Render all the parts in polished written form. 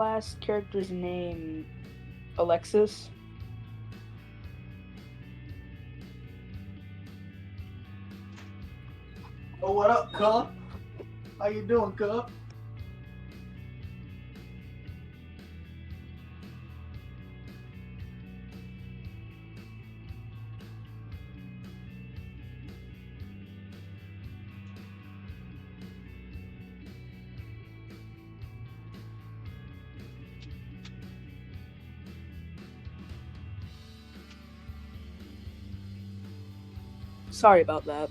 last character's name Alexis? Oh, what up, Cup? How you doing, Cup? Sorry about that.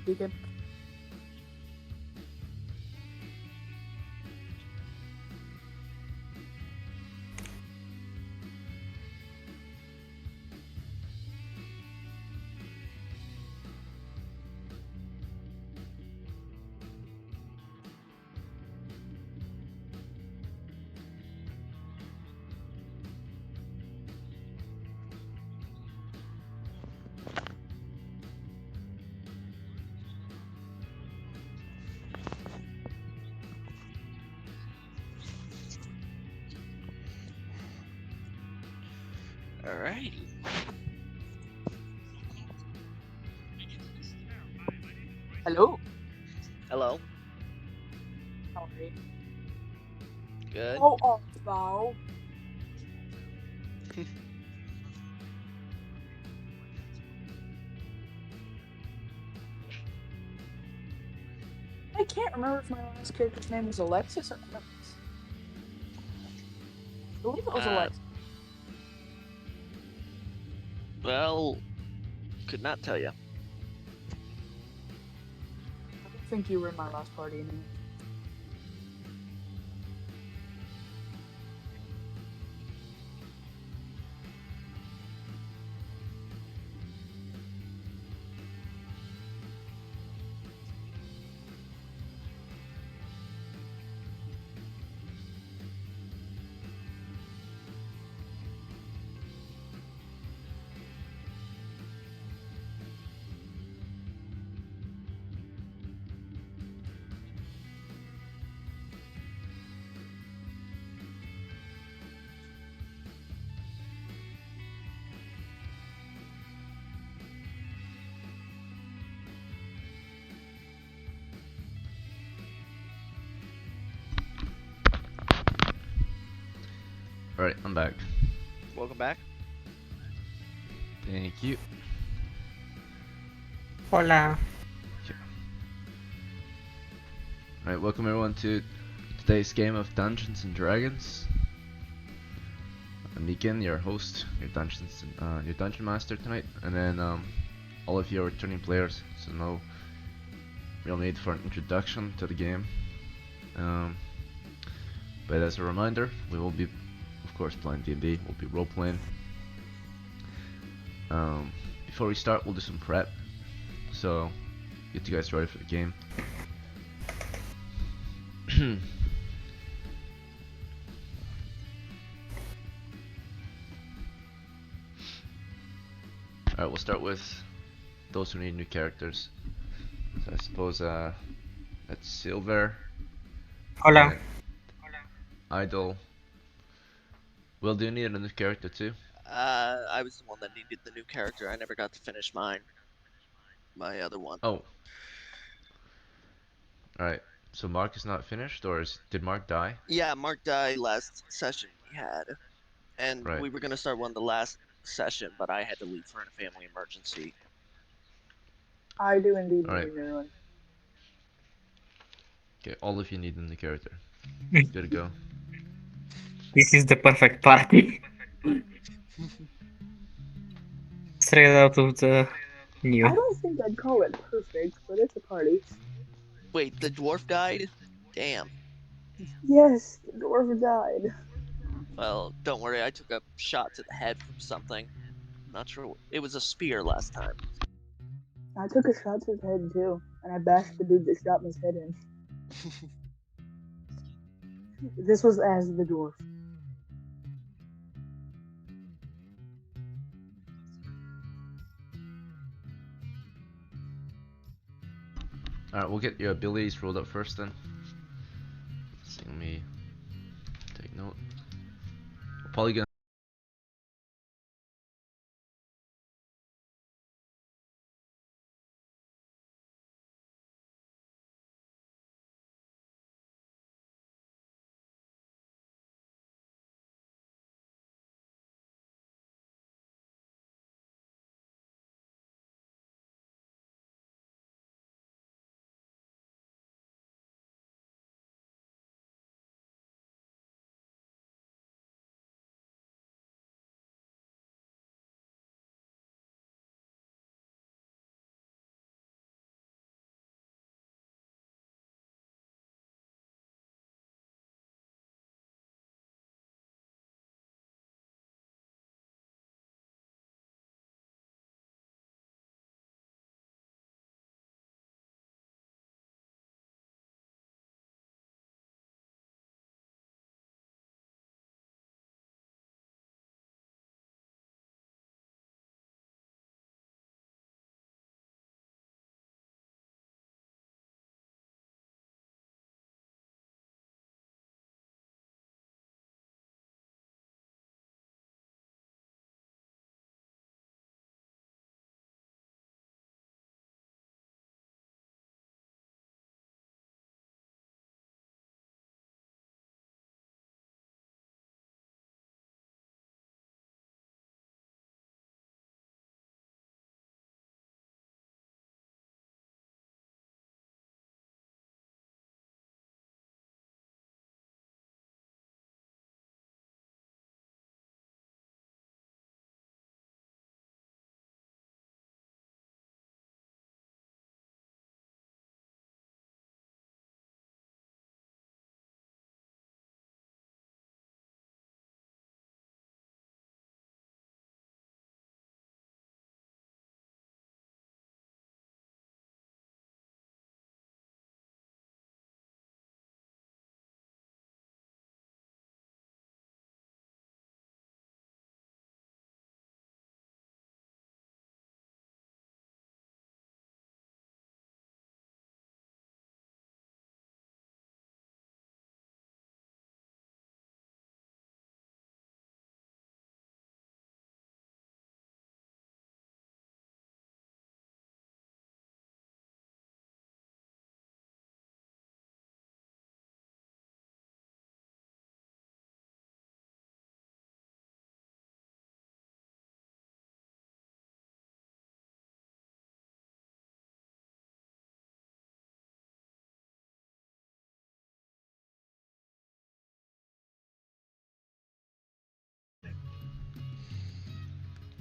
Deacon. Alright. Hello. Hello. How are you? Good. Oh, Bow. I can't remember if my last character's name was Alexis or Alex. I believe it was Alexis. Well, could not tell you. I don't think you were in my last party anymore. Alright, I'm back. Welcome back. Thank you. Hola. Alright, welcome everyone to today's game of Dungeons and Dragons. I'm Nikin, your host, your dungeon master tonight, and then all of you are returning players, so no real need for an introduction to the game. But as a reminder, we will be, of course, playing D&D. We'll be role playing. Before we start, we'll do some prep, so get you guys ready for the game. Alright, we'll start with those who need new characters. So I suppose that's Silver. Hola. Idol. Will, do you need a new character too? I was the one that needed the new character. I never got to finish mine. My other one. Oh. Alright, so Mark is not finished, or did Mark die? Yeah, Mark died last session we had. and Right. we were gonna start one the last session, but I had to leave for a family emergency. I do indeed Alright. need a new one. Okay, all of you need a new character. Good to go. This is the perfect party. Straight out of the new. I don't think I'd call it perfect, but it's a party. Wait, the dwarf died? Damn. Yes, the dwarf died. Well, don't worry, I took a shot to the head from something. Not sure. It was a spear last time. I took a shot to his head too, and I bashed the dude that shot his head in. This was as the dwarf. Alright, we'll get your abilities rolled up first then. So let me take note. We're probably gonna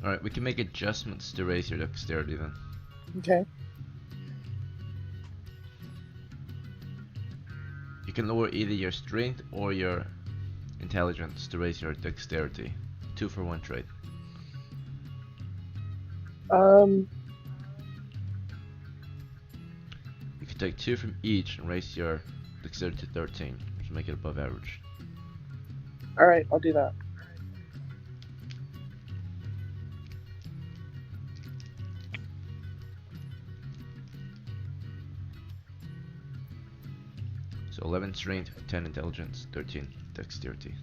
Alright, we can make adjustments to raise your dexterity then. Okay. You can lower either your strength or your intelligence to raise your dexterity. 2 for 1 trade. You can take 2 from each and raise your dexterity to 13, which will make it above average. Alright, I'll do that. So 11 strength, 10 intelligence, 13 dexterity.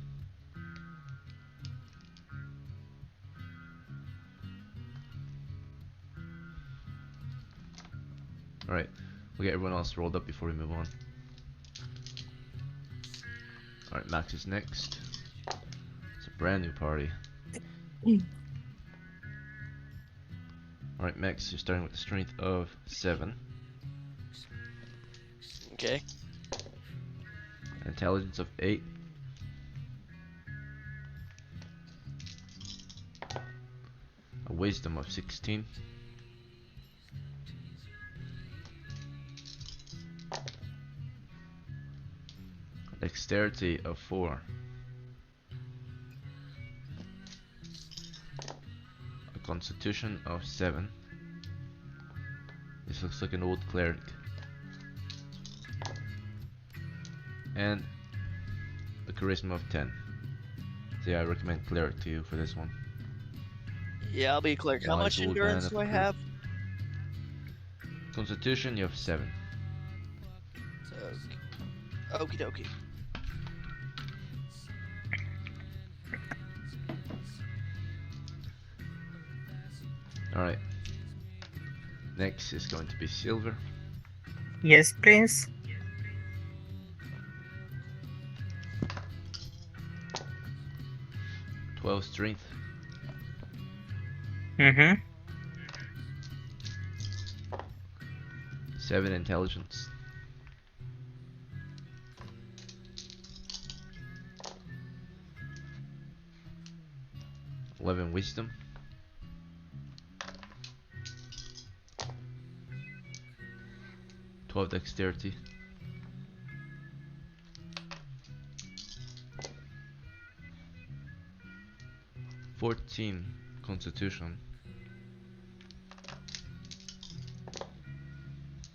Alright, we'll get everyone else rolled up before we move on. Alright, Max is next. So brand new party. Alright, Max, you're starting with a strength of 7, Okay. intelligence of 8, a wisdom of 16, dexterity of 4, a constitution of 7. This looks like an old cleric. And a charisma of 10. So yeah, I recommend cleric to you for this one. Yeah, I'll be a cleric. How Wise much old endurance man do of I the have? Constitution, you have 7. Okie dokie. Alright. Next is going to be silver. Yes, Prince. 12 strength, Mm-hmm. 7 intelligence, 11 wisdom, 12 dexterity, 14 constitution,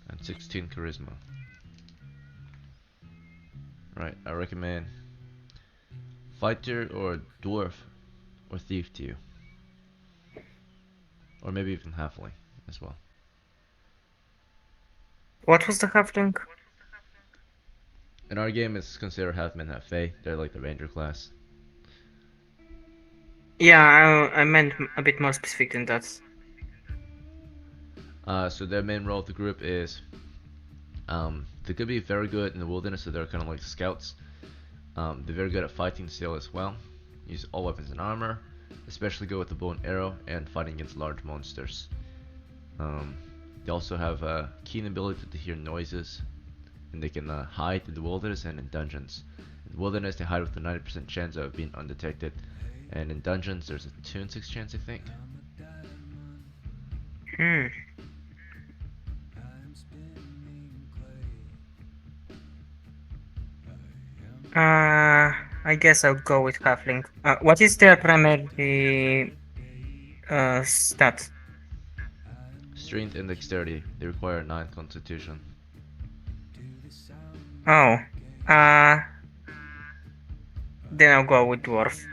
and 16 charisma. Right, I recommend fighter or dwarf or thief to you. Or maybe even halfling as well. What was the halfling? In our game, it's considered half men, half fae. They're like the ranger class. Yeah, I meant a bit more specific than that. So their main role of the group is they could be very good in the wilderness, so they're kind of like scouts. They're very good at fighting still as well. Use all weapons and armor, especially good with the bow and arrow and fighting against large monsters. They also have a keen ability to hear noises, and they can hide in the wilderness and in dungeons. In the wilderness, they hide with a 90% chance of being undetected, and in dungeons, there's a 2 in 6 chance, I think. Hmm. I guess I'll go with halfling. What is their primary stat? Strength and dexterity. They require 9 constitution. Oh. Then I'll go with dwarf.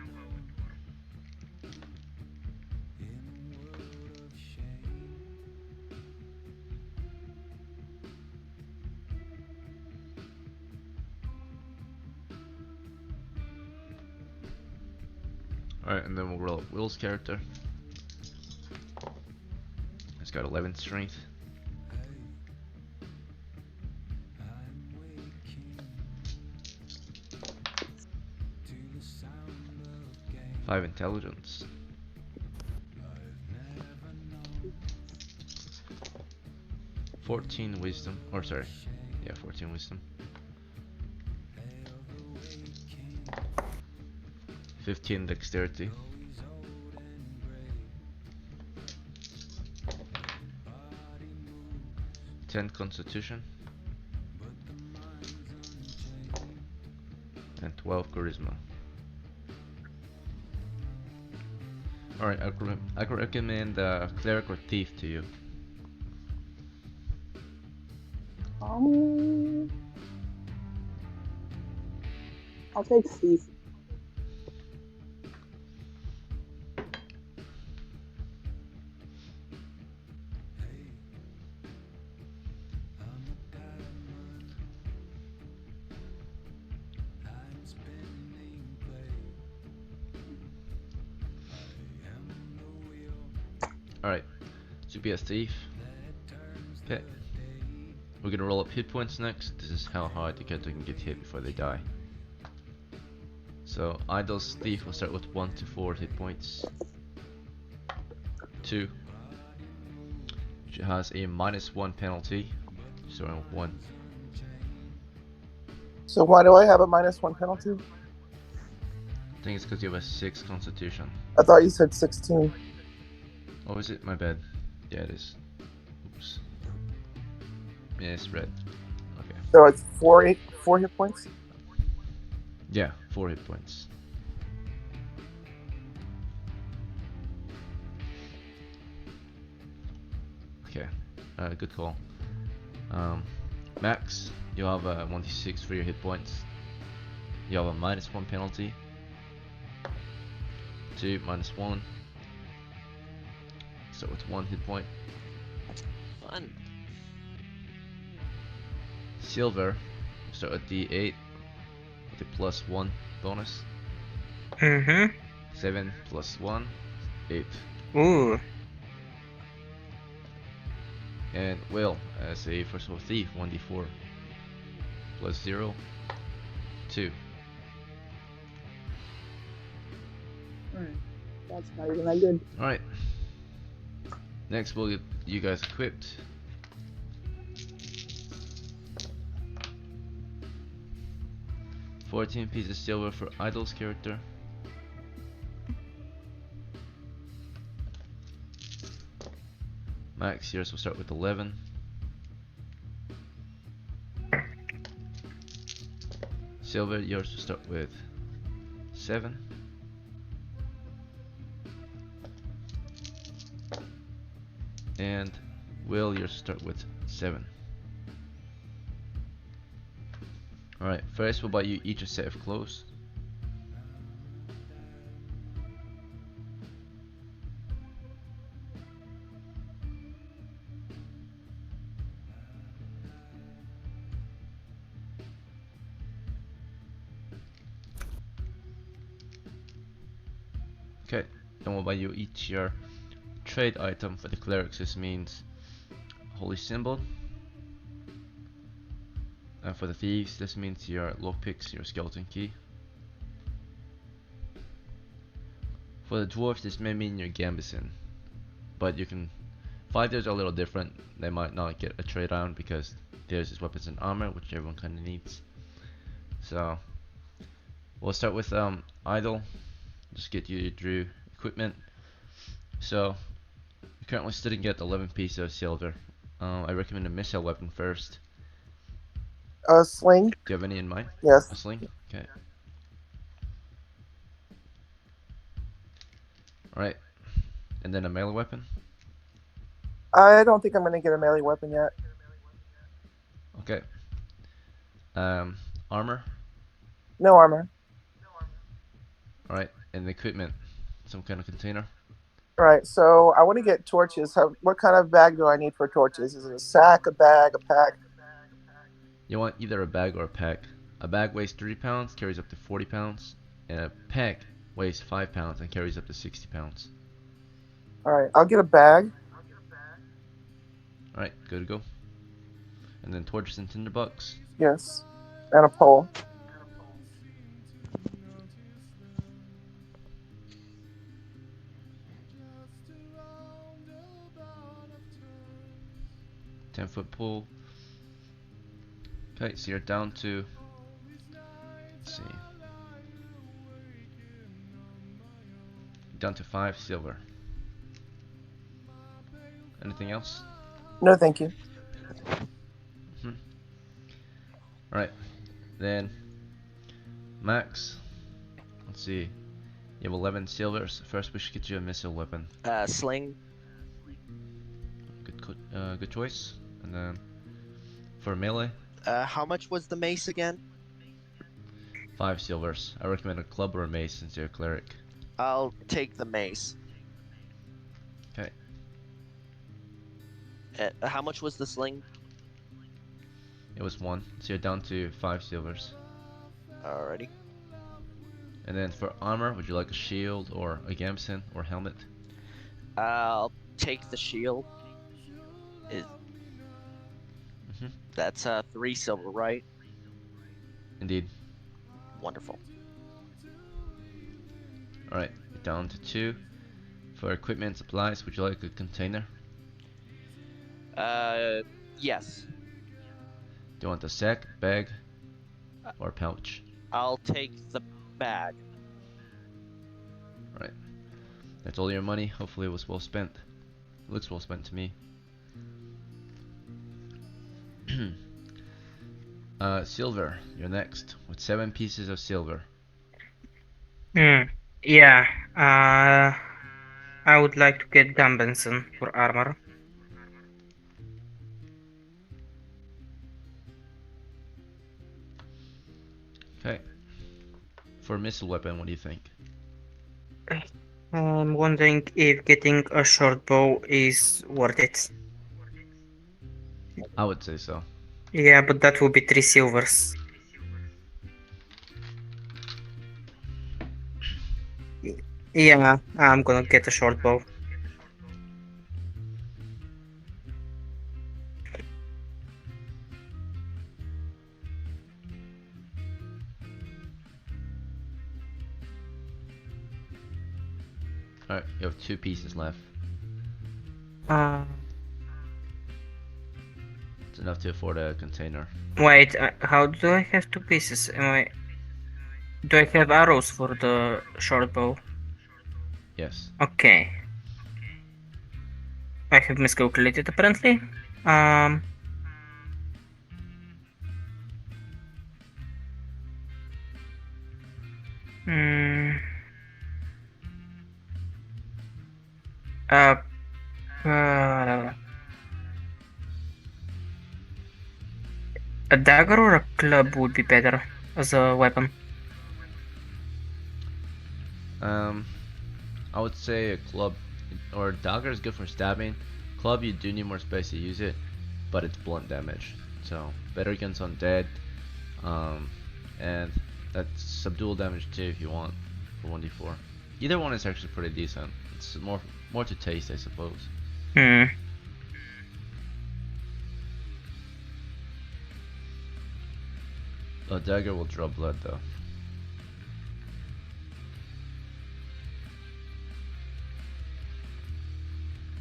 Alright, and then we'll roll up Will's character. He's got 11 strength. Five intelligence. 14 wisdom. Or sorry. Yeah, 14 wisdom. 15 dexterity. 10 constitution. And 12 charisma. Alright, I could recommend cleric or thief to you. I'll take thief. Alright, so be a thief. Okay. We're gonna roll up hit points next. This is how hard the character can get hit before they die. So Idol's Thief will start with 1 to 4 hit points. 2. She has a -1 penalty, starting with 1. So why do I have a -1 penalty? I think it's because you have a 6 constitution. I thought you said 16. Oh, is it? My bad. Yeah, it is. Oops. Yeah, it's red. Okay. So it's 4 hit points? Yeah, 4 hit points. Okay, good call. Max, you have a 1d6 for your hit points. You have a -1 penalty. 2 -1. Start with 1 hit point. Fun. Silver, start with D8 with a +1 bonus. Mm-hmm. 7 + 1, 8. Ooh. And Will, as a first level thief, 1d4 +0, 2. That's not even that good. Alright. Next we'll get you guys equipped. $14 pieces of silver for Idol's character. Max, yours will start with 11. Silver, yours will start with 7. And Will, yours will start with 7. Alright, first we'll buy you each a set of clothes. Okay, then we'll buy you each your trade item. For the clerics this means holy symbol, and for the thieves this means your lockpicks, your skeleton key. For the dwarves this may mean your gambeson, but you can fighters are a little different. They might not get a trade item because theirs is weapons and armor, which everyone kind of needs. So we'll start with Idol. Just get you Drew equipment. So you're currently sitting at 11 pieces of silver. I recommend a missile weapon first. Sling? Do you have any in mind? Yes. A sling? Okay. Alright. And then a melee weapon? I don't think I'm going to get a melee weapon yet. Okay. Armor? No armor. Alright. And equipment? Some kind of container? Right, so I want to get torches. What kind of bag do I need for torches? Is it a sack, a bag, a pack? You want either a bag or a pack. A bag weighs 3 pounds, carries up to 40 pounds, and a pack weighs 5 pounds and carries up to 60 pounds. Alright, I'll get a bag. Alright, good to go. And then torches and tinderbox. Yes. And a pole. Ten-foot pole. Okay, so you're down to, let's see, down to 5 silver. Anything else? No, thank you. Alright, then Max, let's see, you have 11 silvers. First we should get you a missile weapon. Sling. Good choice. And then for melee, How much was the mace again? 5 silvers. I recommend a club or a mace since you're a cleric. I'll take the mace. Okay. How much was the sling? It was 1, so you're down to 5 silvers. Alrighty. And then for armor, would you like a shield or a gambeson or helmet? I'll take the shield. That's 3 silver, right? Indeed. Wonderful. Alright, down to 2. For equipment and supplies, would you like a container? Yes. Do you want a sack, bag, or pouch? I'll take the bag. Right. That's all your money. Hopefully it was well spent. Looks well spent to me. Silver, you're next, with 7 pieces of silver. Yeah. I would like to get Gambenson for armor. Okay. For missile weapon, what do you think? I'm wondering if getting a short bow is worth it. I would say so. Yeah, but that will be 3 silvers. Yeah, I'm gonna get a short bow. Alright, you have 2 pieces left. Uh, It's enough to afford a container. Wait, how do I have 2 pieces? Do I have arrows for the short bow? Yes. Okay. I have miscalculated apparently. Um. Hmm. Uh. uh, a dagger or a club would be better as a weapon. I would say a club or dagger is good for stabbing. Club, you do need more space to use it, but it's blunt damage. So better against undead. And that's subdual damage too if you want for 1d4. Either one is actually pretty decent. It's more to taste, I suppose. Hmm. A dagger will draw blood though.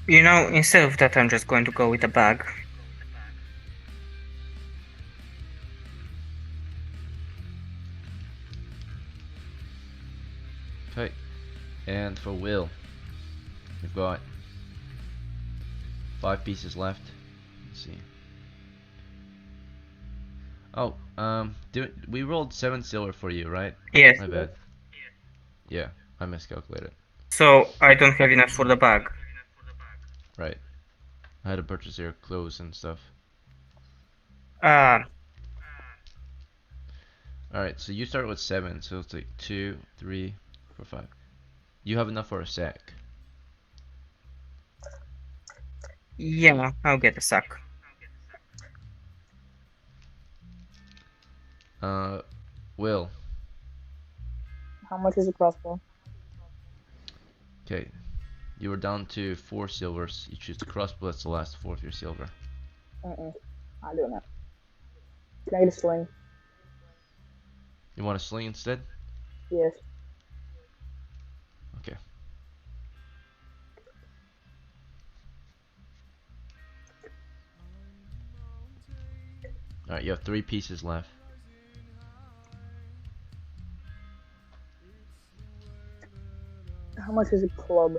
You know, instead of that, I'm just going to go with a bag. Okay, and for Will, we've got 5 pieces left. Let's see. Oh, we rolled 7 silver for you, right? Yes. My bad. Yeah, I miscalculated. So I don't have enough for the bag. Right. I had to purchase your clothes and stuff. Uh, Alright, so you start with 7, so it's like 2, 3, 4, 5. You have enough for a sack. yeah, I'll get a sack. Will. How much is a crossbow? Okay. You were down to 4 silvers. You choose the crossbow, that's the last 4 of your silver. Not doing that. Can I get a sling? You want a sling instead? Yes. Okay. Alright, you have 3 pieces left. How much is a club?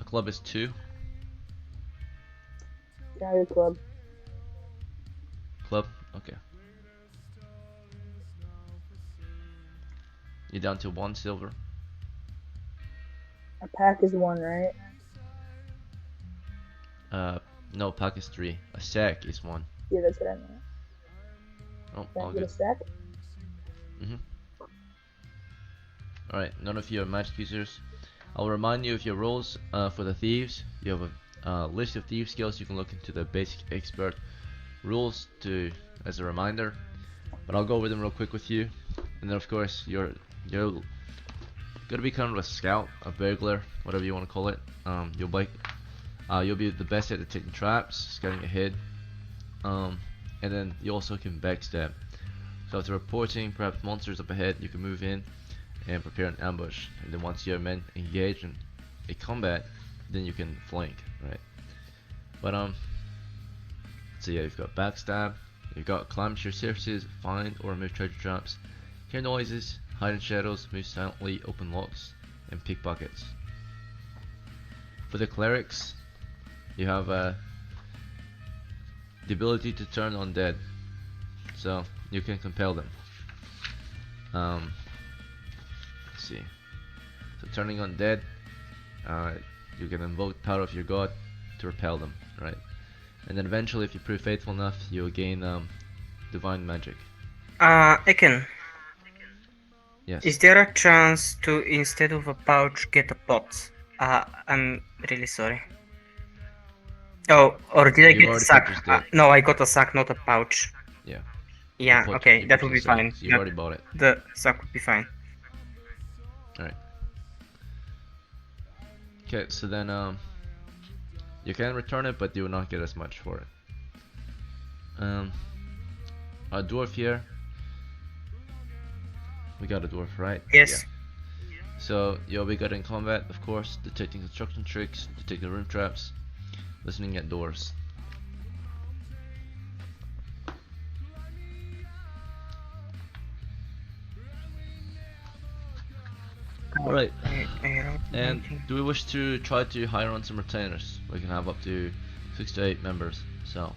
A club is 2. Can I get a club? Club? Okay. You're down to 1 silver. A pack is 1, right? No, pack is 3. A sack is 1. Yeah, that's what I meant. Oh, Can all I get good. a sack? Alright, none of you are magic users. I'll remind you of your roles for the thieves. You have a list of thief skills. You can look into the basic expert rules as a reminder. But I'll go over them real quick with you. And then of course you're gonna become a scout, a burglar, whatever you want to call it. You'll be the best at detecting traps, scouting ahead. And then you also can backstab. So after reporting perhaps monsters up ahead, you can move in and prepare an ambush. And then once your men engage in a combat, then you can flank, right? But so yeah, you've got backstab, you've got climb sheer surfaces, find or remove treasure traps, hear noises, hide in shadows, move silently, open locks, and pickpockets. For the clerics, you have the ability to turn undead, so you can compel them. Let's see. So turning undead, you can invoke power of your god to repel them, right? And then eventually, if you prove faithful enough, you'll gain divine magic. Eken, Yes. is there a chance to, instead of a pouch, get a pot? I'm really sorry. Oh, or did I You've get a already sack? purchased it. No, I got a sack, not a pouch. Yeah. Yeah, okay, that would be fine. So you've already bought it. The sack would be fine. Alright. Okay, so then you can return it, but you will not get as much for it. A dwarf here. We got a dwarf, right? Yes. Yeah. So you'll be good in combat, of course, detecting construction tricks, detecting room traps, listening at doors. Alright, and do we wish to try to hire on some retainers? We can have up to 6 to 8 members. So,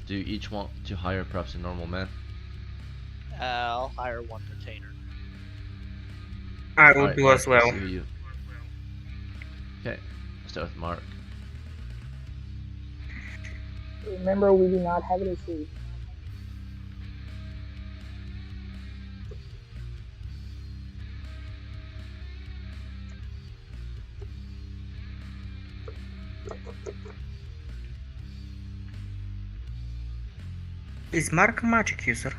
do you each want to hire perhaps a normal man? I'll hire one retainer. I will Alright, do Mark, as well. let's see who you... Okay, let's start with Mark. Remember, we do not have any food. Is Mark a magic user?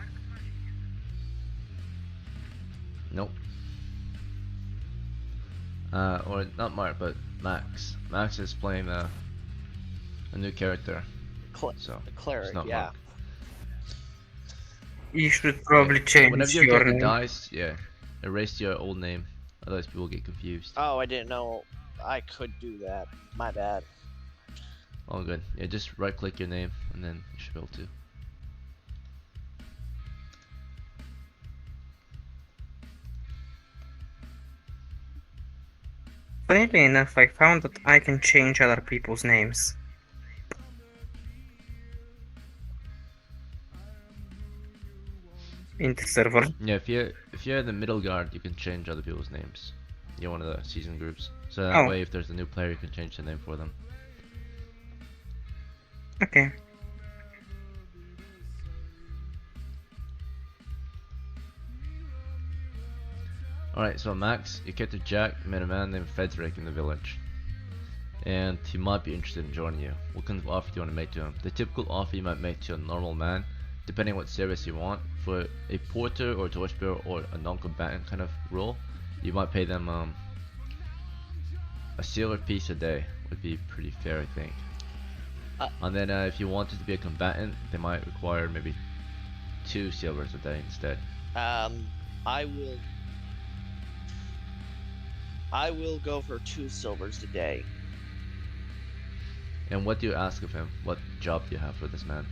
Nope. Or not Mark, but Max. Max is playing a new character. So, A cleric, it's not yeah. Mark. You should probably So change whenever your your character name. dies, yeah, erase your old name. Otherwise people get confused. Oh, I didn't know I could do that. My bad. All good. Yeah, just right click your name and then you should be able to. Funnily enough, I found that I can change other people's names. In the server. Yeah, if you're the middle guard, you can change other people's names. You're one of the season groups. So that Oh. way if there's a new player you can change the name for them. Okay. Alright, so Max, your character Jack met a man named Frederick in the village. And he might be interested in joining you. What kind of offer do you want to make to him? The typical offer you might make to a normal man, depending on what service you want. For a porter or torchbearer or a non-combatant kind of role, you might pay them a silver piece a day. Would be pretty fair, I think. And then if you wanted to be a combatant, they might require maybe 2 silvers a day instead. I will go for 2 silvers a day. And what do you ask of him? What job do you have for this man?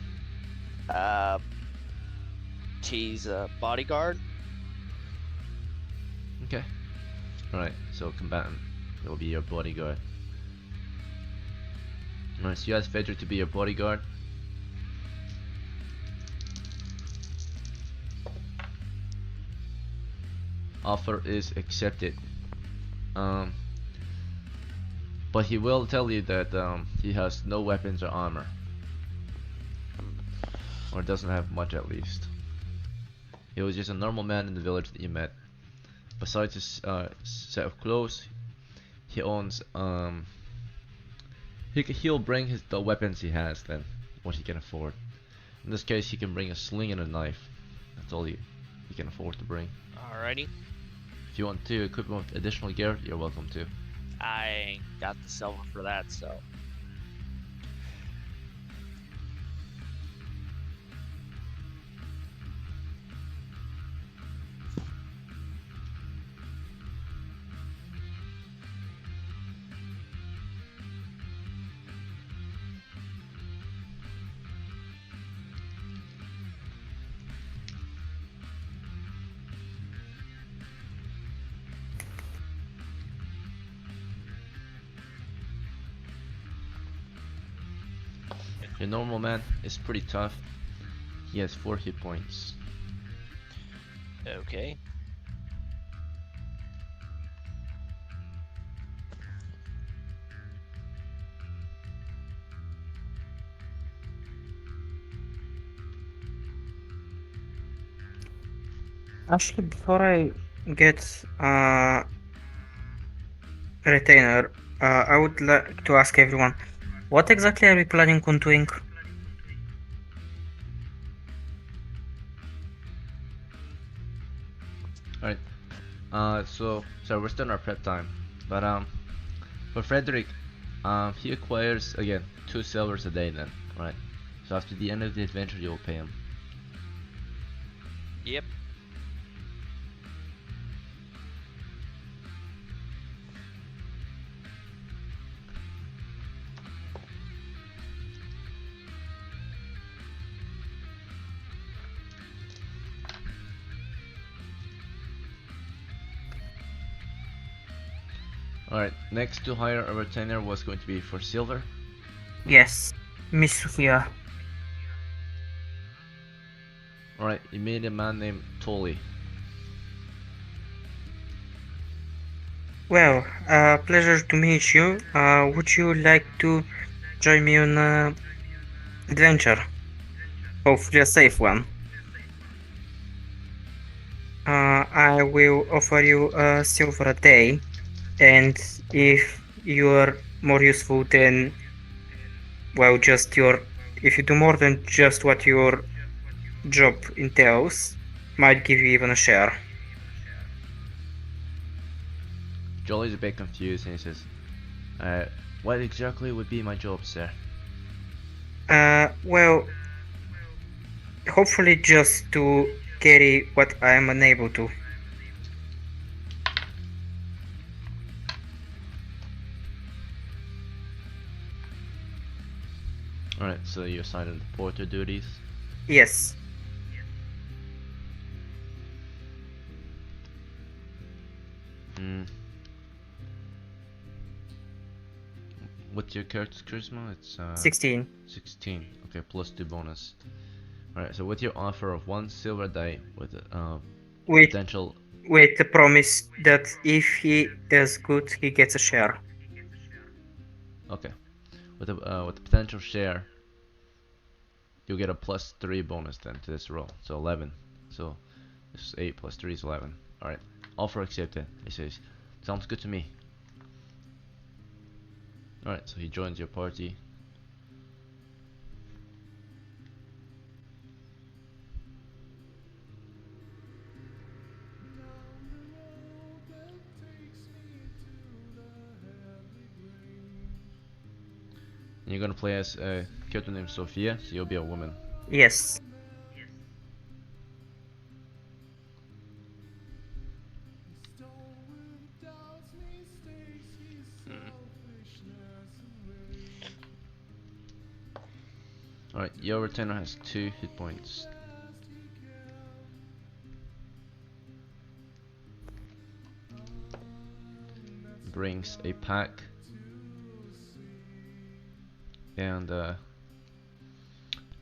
He's a bodyguard. Okay. Alright, so combatant. It will be your bodyguard. Alright, so you ask Fedra to be your bodyguard. Offer is accepted. But he will tell you that he has no weapons or armor. Or doesn't have much at least. He was just a normal man in the village that you met. Besides his set of clothes, he owns he'll bring the weapons he has then, what he can afford. In this case, he can bring a sling and a knife. That's all he can afford to bring. Alrighty. If you want to equip him with additional gear, you're welcome to. I ain't got the silver for that, so. Your normal man is pretty tough. He has 4 hit points. Okay. Actually, before I get retainer, I would like to ask everyone, what exactly are we planning on doing? Alright. So we're still in our prep time. But for Frederick, he acquires again 2 silvers a day then, right? So after the end of the adventure you'll pay him. Yep. Alright, next to hire a retainer was going to be for silver. Yes, Miss Sophia. Alright, you made a man named Tolly. Well, pleasure to meet you. Would you like to join me on an adventure? Hopefully a safe one. I will offer you a silver a day, and if you're more useful than, well, just your, if you do more than just what your job entails, might give you even a share. Jolly's a bit confused and he says, what exactly would be my job, sir? Well, hopefully just to carry what I am unable to. Alright, so you're assigned the porter duties. Yes. Hmm. What's your character's charisma? It's 16. 16. Okay, plus 2 bonus. Alright, so with your offer of 1 silver die with With potential. with the promise that if he does good, he gets a share. Okay, with the potential share, you'll get a plus 3 bonus then to this roll. So 11. So this is 8 plus 3 is 11. Alright, offer accepted. He says, sounds good to me. Alright, so he joins your party. And you're gonna play as a character named Sophia, so you'll be a woman. Yes. Alright, your retainer has 2 hit points. Brings a pack and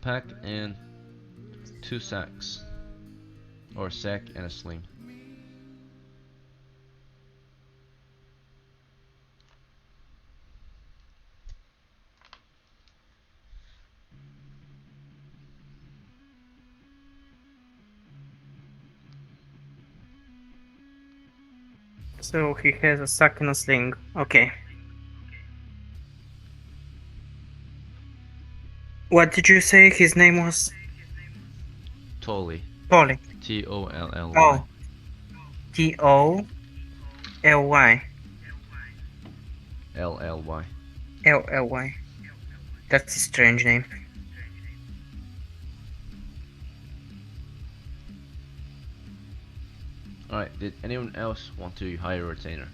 pack and 2 sacks, or a sack and a sling. So he has a sack and a sling. Okay. What did you say his name was? Tolly. Polly. T-O-L-L-Y. Oh. T-O-L-Y. L-L-Y. L-L-Y. That's a strange name. Alright, did anyone else want to hire a retainer?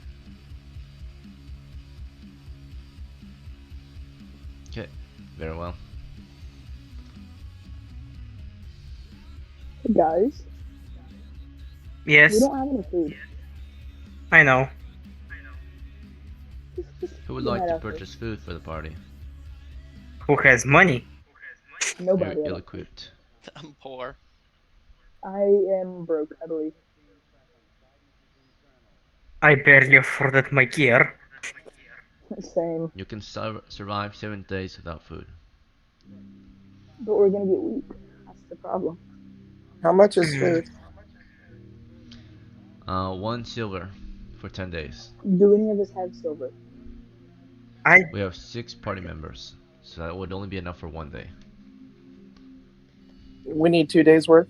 Okay, very well. Hey guys, we Yes, don't have any food. I know. Just Who would get like that to out first. purchase food for the party? Who has money? You're Nobody. I don't think. ill-equipped. I'm poor. I am broke, I believe. I barely afforded my gear. Same. You can survive 7 days without food. But we're gonna get weak. That's the problem. How much is Hmm. food? 1 silver for 10 days. Do any of us have silver? We have 6 party members, so that would only be enough for 1 day. We need 2 days worth.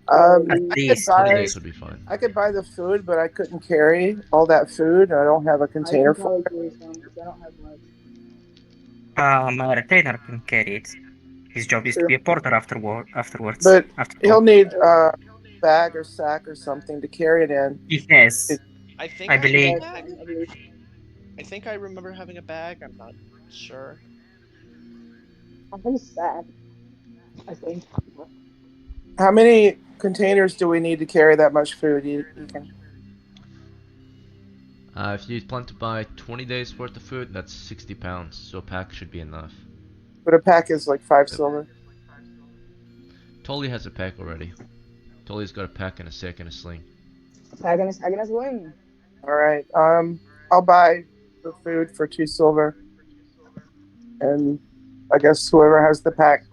At I could least 10 buy. days would be fine. I could buy the food, but I couldn't carry all that food, and I don't have a I container can for probably it. carry some because I don't have much. my retainer can carry it. His job is to True. be a porter afterwards. But After he'll all. need a bag or sack or something to carry it in. He has. I think I I, have believe- a bag. I believe. I think I remember having a bag. I'm not sure. I have a sack. I think. How many containers do we need to carry that much food? Ethan? If you plan to buy 20 days worth of food, that's 60 pounds, so a pack should be enough. But a pack is like 5 silver. Tolly has a pack already. Tolly's got a pack and a sack and a sling. Sack and a sling. All right. I'll buy the food for 2 silver, and I guess whoever has the pack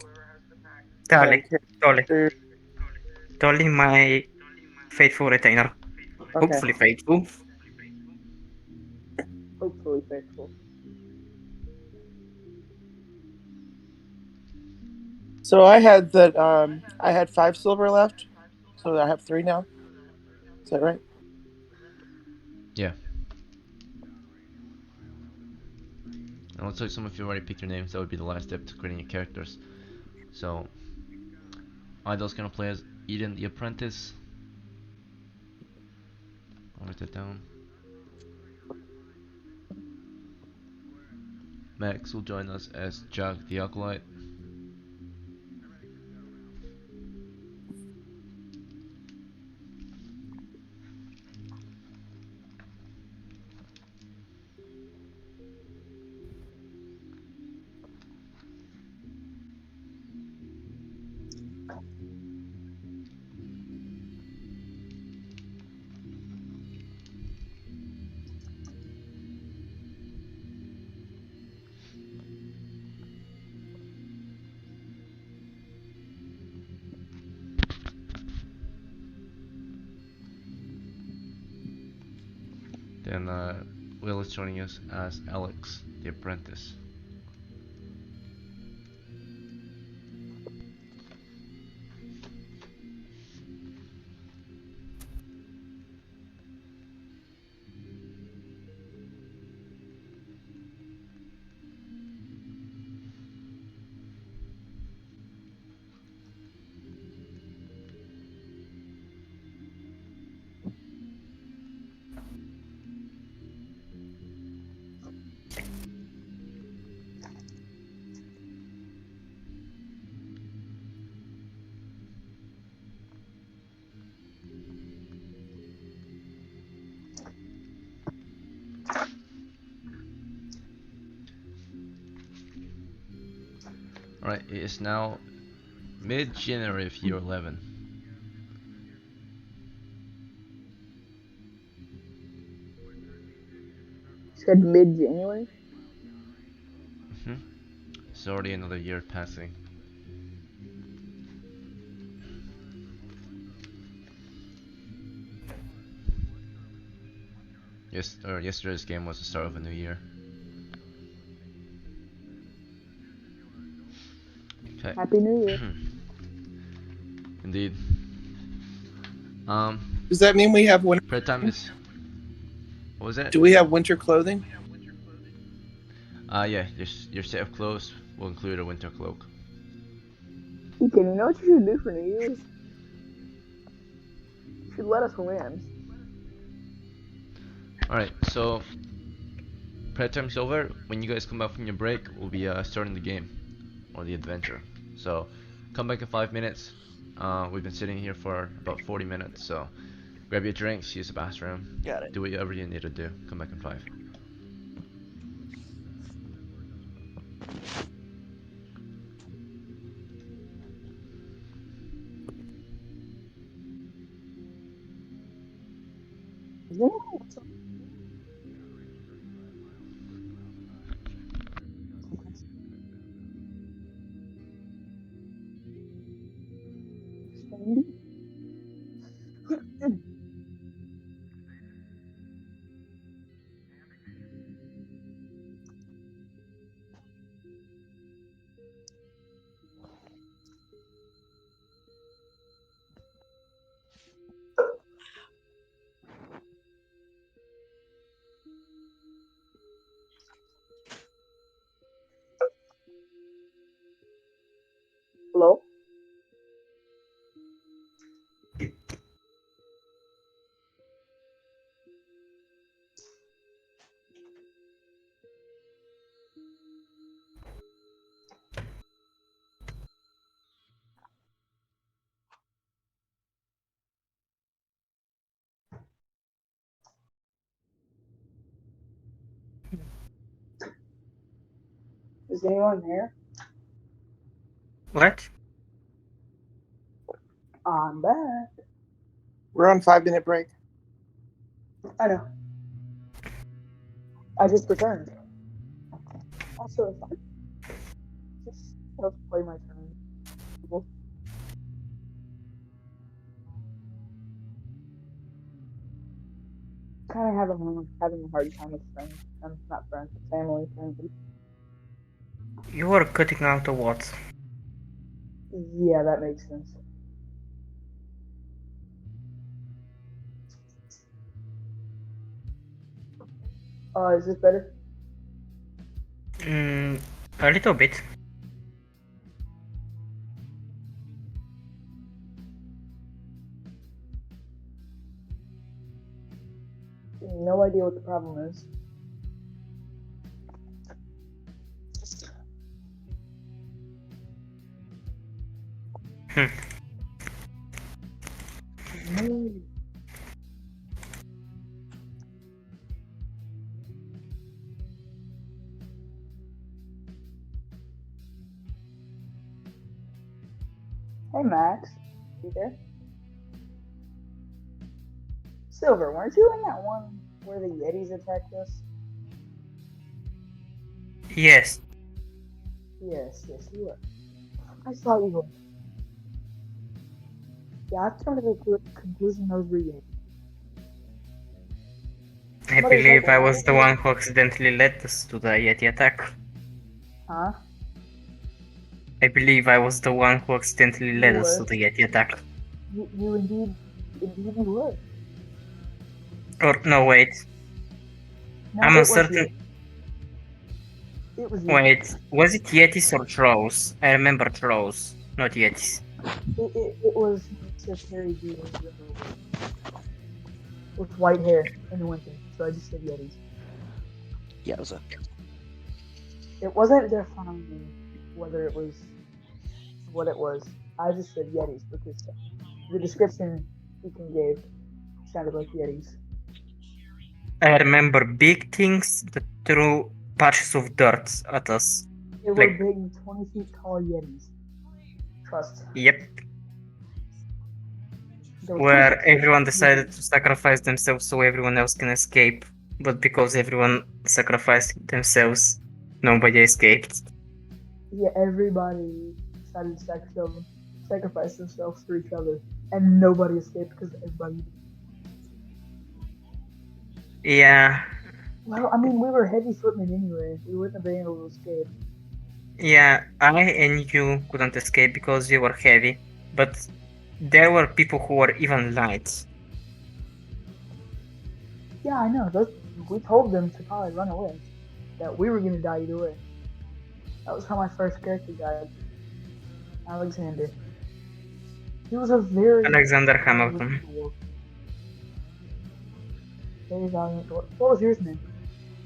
Tolly, can carry food. Tolly, my faithful retainer. Okay. Hopefully faithful. Hopefully faithful. So I had that. I had 5 silver left, so I have 3 now. Is that right? Yeah. And looks like some of you already picked your names. That would be the last step to creating your characters. So, Idol's gonna play as Eden the Apprentice. I'll write that down. Max will join us as Jack the Acolyte. Then Will is joining us as Alex the Apprentice. Alright, it is now mid-January of year 11. Said mid-January. It's already another year passing. Yesterday's game was the start of a new year. Okay. Happy New Year. Indeed. Does that mean we have winter? Prayer time is. What was that? Do we have winter clothing? Yeah. Your set of clothes will include a winter cloak. Ethan, you know what you should do for New Year's? You should let us win. Alright, so prayer time's over. When you guys come back from your break, we'll be starting the game or the adventure. So come back in 5 minutes. We've been sitting here for about 40 minutes, so grab your drinks, use the bathroom, Got it. do whatever you need to do. Come back in 5. Is there anything else? Sandy? Hello? Is anyone there? What? I'm back. We're on 5-minute break. I know. I just returned. Also, if I just play my turn. Kind of having a hard time with friends. Not friends, but family, friends. You are cutting out a what? Yeah, that makes sense. Is this better? A little bit. No idea what the problem is. No. Hey Max, you there? Silver, weren't you in that one where the Yetis attacked us? Yes. Yes, you were. I saw you were. Yeah, I've come to the conclusion those were Yetis. I believe I was the one who accidentally led us to the Yeti attack. Huh? I believe I was the one who accidentally led us to the Yeti attack. You indeed you were. Or, no, wait. No, I'm uncertain. It was Wait, was it Yetis or Trolls? I remember Trolls, not Yetis. It was just hairy dude with white hair in the winter, so I just said Yetis. Yeah, it was It wasn't defining whether it was what it was. I just said Yetis because the description Ethan gave sounded like Yetis. I remember big things that threw patches of dirt at us. They were big, 20 feet tall Yetis. Trust. Yep. Where everyone decided to sacrifice themselves so everyone else can escape. But because everyone sacrificed themselves, nobody escaped. Yeah, everybody decided to sacrifice themselves for each other. And nobody escaped because everybody... Yeah. Well, I mean, we were heavy footmen anyway. We wouldn't have been able to escape. Yeah, I and you couldn't escape because you were heavy. But there were people who were even light. Yeah, I know. We told them to probably run away. That we were going to die either way. That was how my first character died. Alexander. He was a very... Alexander Hamilton. Very valiant. What was yours name?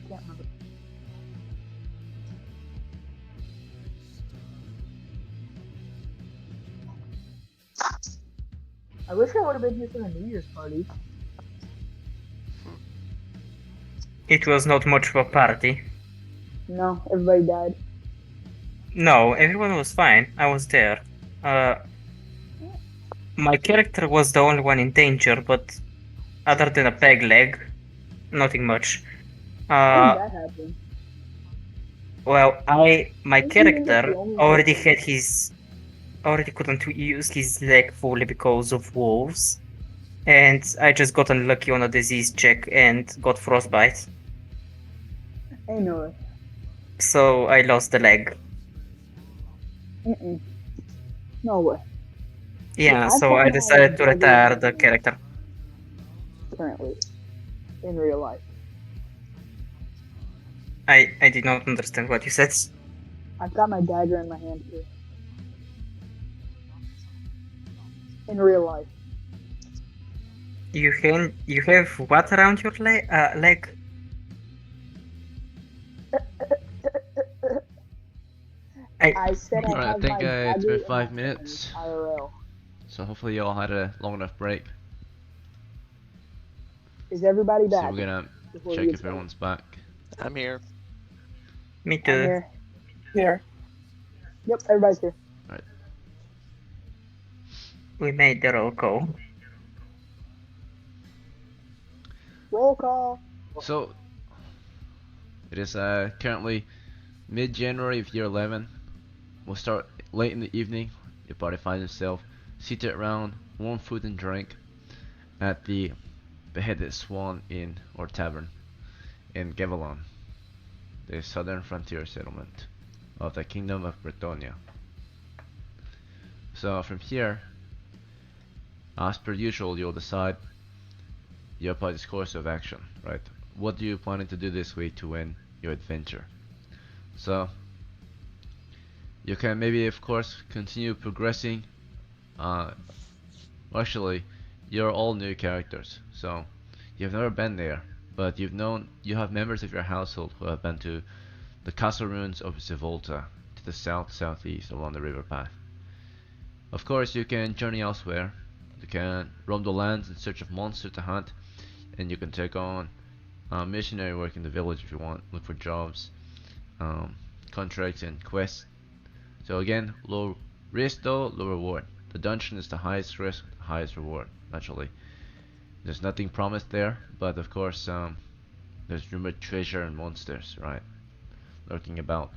I can't remember. I wish I would have been here for the New Year's party. It was not much of a party. No, everybody died. No, everyone was fine. I was there. My character was the only one in danger, but other than a peg leg, nothing much. How did Uh, that happen? well, my Didn't you end up the character only one already with had his already couldn't use his leg fully because of wolves, and I just got unlucky on a disease check and got frostbite, Ain't no way. so I lost the leg. Mm-mm. No way. Yeah, I've so got I my decided to dagger in retire my the hand character. currently in real life. I did not understand what you said. I've got my dagger in my hand too. In real life. You have what around your leg? I I said I Alright, I have think my it's dagger been in my 5 hand. minutes, IRL. so hopefully you all had a long enough break. Is everybody So back we're gonna before we check get if started? everyone's back. I'm here. Me I'm too. here. Here. Yep, everybody's here. Alright. We made the roll call. Roll call. So it is currently mid-January of year 11. We'll start late in the evening. Your party finds itself seated around warm food and drink at the Beheaded Swan Inn or Tavern in Gavelon, the southern frontier settlement of the Kingdom of Bretonia. So from here, as per usual, you'll decide your party's course of action, right? What do you planning to do this week to win your adventure? So you can maybe, of course, continue progressing. Uh, Actually, you're all new characters, so you've never been there, but you have members of your household who have been to the castle ruins of Zivolta to the southeast along the river path. Of course, you can journey elsewhere. You can roam the lands in search of monsters to hunt, and you can take on missionary work in the village if you want. Look for jobs, um, contracts, and quests. So again, low risk though, low reward. The dungeon is the highest risk, the highest reward. Naturally, there's nothing promised there, but of course, there's rumored treasure and monsters, right, lurking about.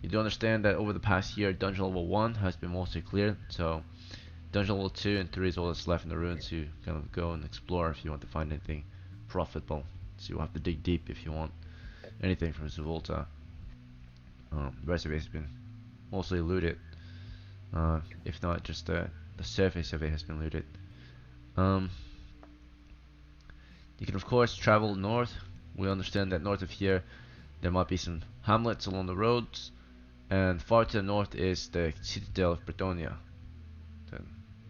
You do understand that over the past year, dungeon level 1 has been mostly cleared, so dungeon level 2 and 3 is all that's left in the ruins. You kind of go and explore if you want to find anything profitable. So you'll have to dig deep if you want anything from Zivolta. The rest of it has been mostly looted. If not, just the surface of it has been looted. Um, you can of course travel north. We understand that north of here there might be some hamlets along the roads, and far to the north is the citadel of Bretonia, the,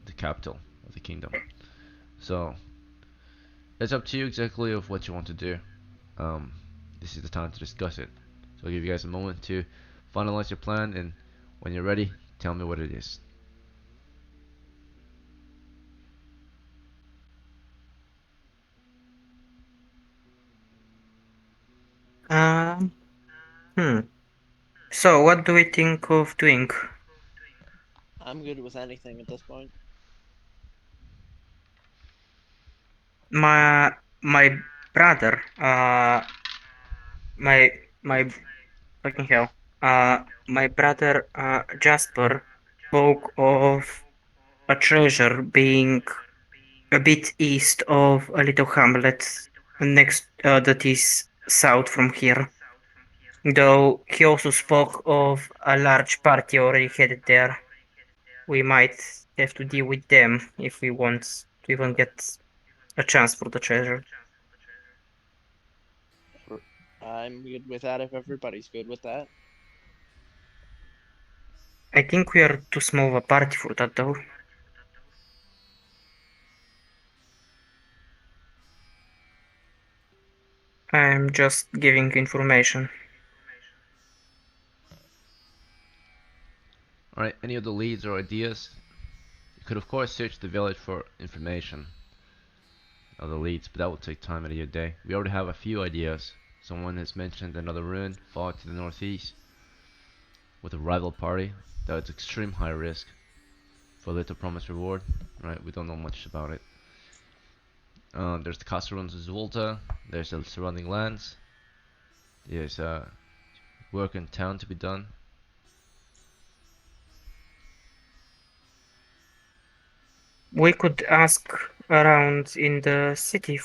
the capital of the kingdom. So it's up to you exactly of what you want to do. Um, this is the time to discuss it. So I'll give you guys a moment to finalize your plan, and when you're ready, tell me what it is. Um, hmm. So, what do we think of doing? I'm good with anything at this point. My brother, my my fucking hell, my brother, Jasper, spoke of a treasure being a bit east of a little hamlet next that is south from here. Though he also spoke of a large party already headed there. We might have to deal with them if we want to even get a chance for the treasure. I'm good with that if everybody's good with that. I think we are too small of a party for that though. I'm just giving information. Alright, any of the leads or ideas? You could of course search the village for information of the leads, but that will take time out of your day. We already have a few ideas. Someone has mentioned another ruin far to the northeast with a rival party. That's extreme high risk for little promised reward. Right, we don't know much about it. There's the castle ruins of Zvolta. There's the surrounding lands. There's work in town to be done. We could ask around in the city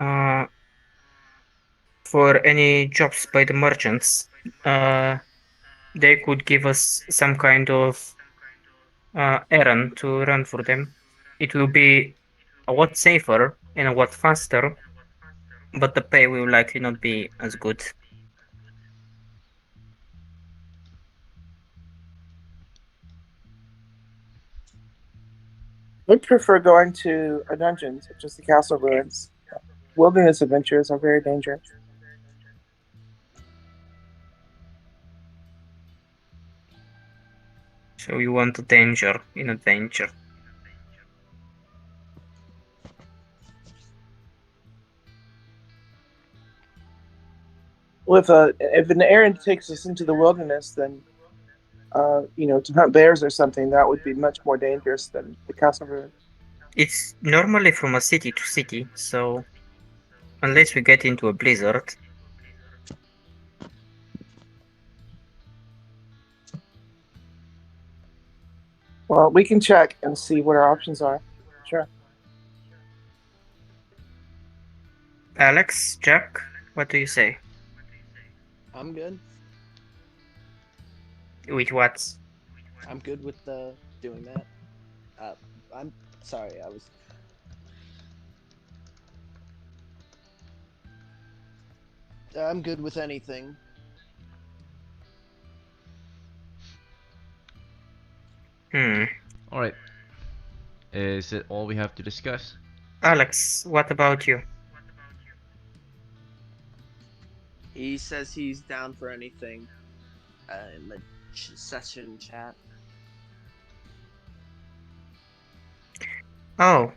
uh for any jobs by the merchants. They could give us some kind of errand to run for them. It will be a lot safer and a lot faster, but the pay will likely not be as good. Would prefer going to a dungeon, such as the castle ruins. Wilderness adventures are very dangerous. So you want a danger in a danger. Well, if an errand takes us into the wilderness, then to hunt bears or something, that would be much more dangerous than the castle ruins. It's normally from a city to city, so unless we get into a blizzard, Well, we can check and see what our options are. Sure. Alex, Jack, what do you say? I'm good. With what? I'm good with doing that. I'm sorry. I'm good with anything. Alright. Is it all we have to discuss? Alex, what about you? He says he's down for anything in the session chat. Oh.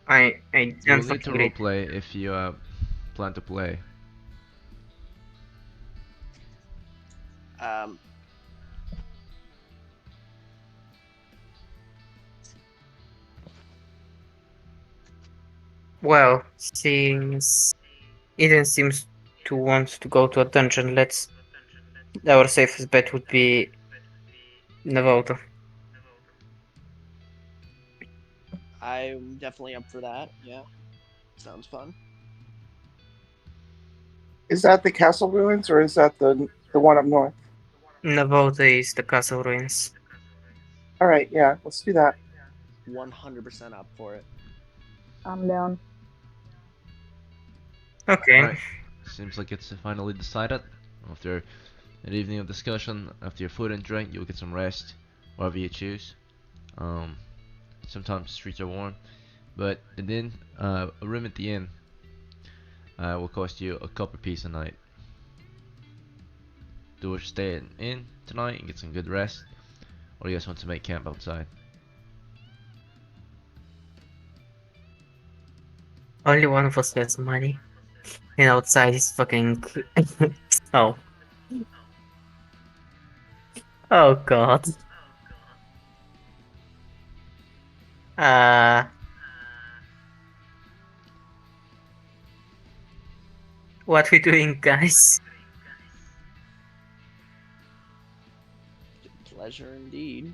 I We'll don't need to fucking read. roleplay if you plan to play. Um, Well, since Eden seems to want to go to a dungeon, our safest bet would be Navota. I'm definitely up for that. Yeah, sounds fun. Is that the castle ruins or is that the one up north? Navota is the castle ruins. All right, yeah, let's do that. 100% up for it. I'm down. Okay. Alright. Seems like it's finally decided. After an evening of discussion, after your food and drink, you'll get some rest, whatever you choose. Sometimes the streets are warm, but a room at the inn will cost you a copper piece a night. Do you stay in tonight and get some good rest, or you guys want to make camp outside? Only one of us has money. And outside is fucking snow. Oh god. What we doing, guys? Pleasure indeed.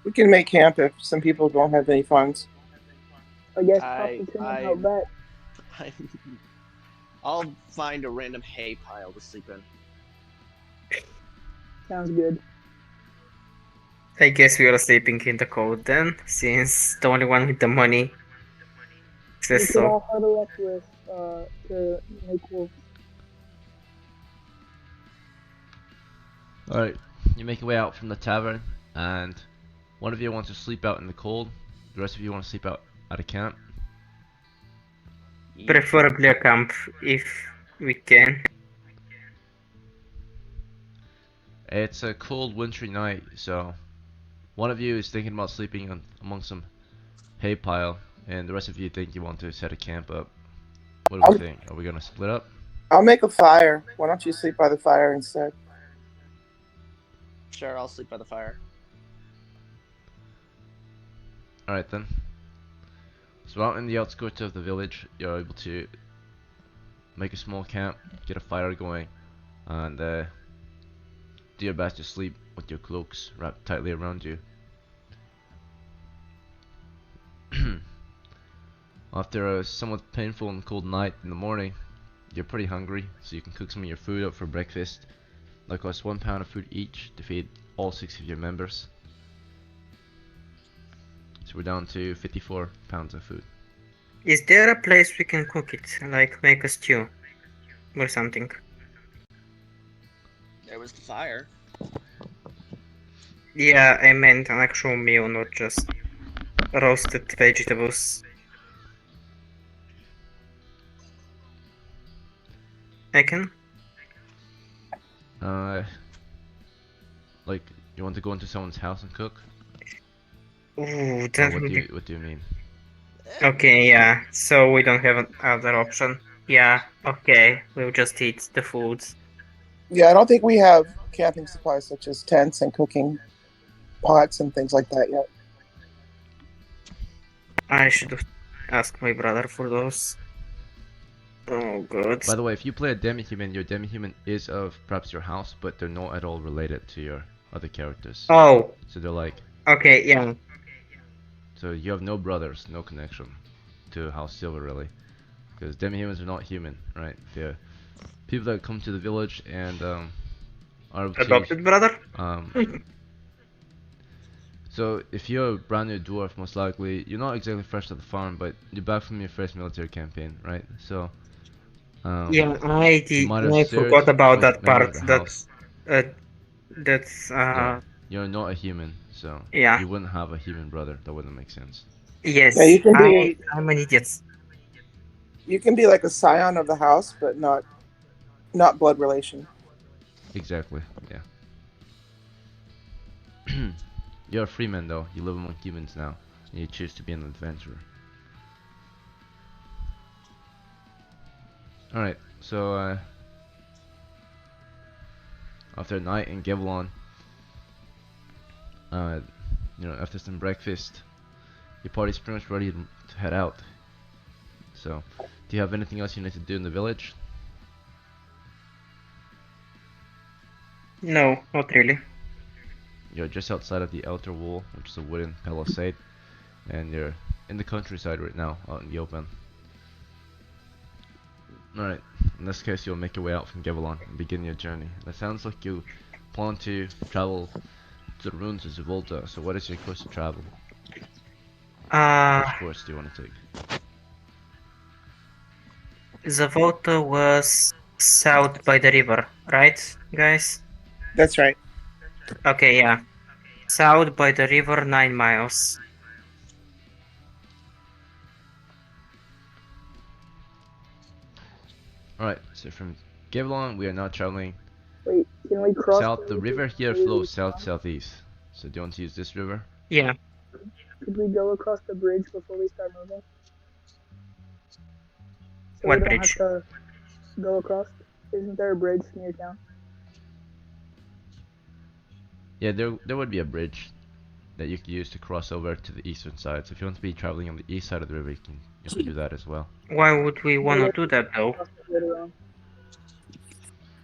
We can make camp if some people don't have any funds. I guess I- Papa can I- help back. I'll find a random hay pile to sleep in. Sounds good. I guess we are sleeping in the cold then, since the only one with the money We says could so. all huddle up with to make wolves. Alright, you make your way out from the tavern, and one of you wants to sleep out in the cold, the rest of you want to sleep out at a camp. Preferably a camp, if we can. It's a cold wintry night, so one of you is thinking about sleeping among some hay pile, and the rest of you think you want to set a camp up. What do we think? Are we gonna split up? I'll make a fire. Why don't you sleep by the fire instead? Sure, I'll sleep by the fire. Alright then. So out in the outskirts of the village, you're able to make a small camp, get a fire going, and do your best to sleep with your cloaks wrapped tightly around you. After a somewhat painful and cold night in the morning, you're pretty hungry, so you can cook some of your food up for breakfast. That costs 1 pound of food each to feed all 6 of your members. So we're down to 54 pounds of food. Is there a place we can cook it, like make a stew or something? There was the fire. Yeah, I meant an actual meal, not just roasted vegetables. I can? Like, you want to go into someone's house and cook? Ooh, Or that what would do be... you mean? Okay, yeah, so we don't have another option. Yeah, okay, we'll just eat the foods. Yeah, I don't think we have camping supplies such as tents and cooking pots and things like that yet. I should have asked my brother for those. Oh, God. By the way, if you play a demi-human, your demi-human is of perhaps your house, but they're not at all related to your other characters. Oh, So they're like, okay, yeah. so you have no brothers, no connection to House Silver really, because demi-humans are not human, right? They're people that come to the village and are able to, Adopted brother? so if you're a brand new dwarf, most likely you're not exactly fresh to the farm, but you're back from your first military campaign, right? So Yeah, you might have I served forgot about with that member part. of the house. That's Yeah, you're not a human, so yeah. you wouldn't have a human brother. That wouldn't make sense. Yes, Yeah, I'm an idiot. you can be like a scion of the house, but not blood relation. Exactly. Yeah. You're a free man though. You live among humans now, and you choose to be an adventurer. All right. So after a night in Gevlon, after some breakfast, your party's pretty much ready to head out. So, do you have anything else you need to do in the village? No, not really. You're just outside of the outer wall, which is a wooden palisade, and you're in the countryside right now, out in the open. Alright, in this case you'll make your way out from Gevlon and begin your journey. It sounds like you plan to travel to the ruins of Zivolta, so what is your course of travel? Which course do you want to take? The vote was south by the river, right, guys? That's right. Okay, yeah. South by the river, 9 miles. Alright, so from Gevlon we are now traveling Wait, can we cross south. The river here before we flows leave town? south-southeast. So do you want to use this river? Yeah. Could we go across the bridge before we start moving? So What we don't bridge? have to go across. Isn't there a bridge near town? Yeah, there would be a bridge that you could use to cross over to the eastern side. So if you want to be traveling on the east side of the river, you can do that as well. Why would we want to do that though? Cross it later on.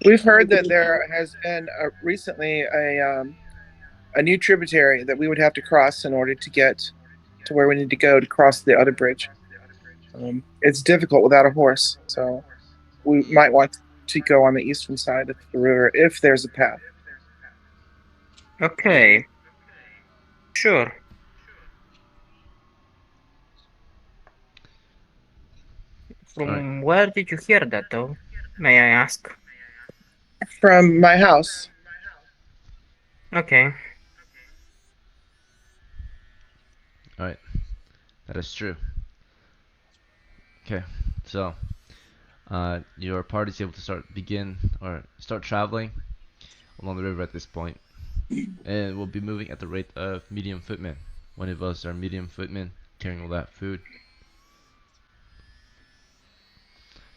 We've heard that there has been recently a new tributary that we would have to cross in order to get to where we need to go to cross the other bridge. It's difficult without a horse, so we might want to go on the eastern side of the river if there's a path. Okay. Sure. From where did you hear that though? May I ask? From my house. Okay. Alright, that is true. Okay, so your party's able to start traveling along the river at this point, and we'll be moving at the rate of medium footmen. One of us are medium footmen carrying all that food.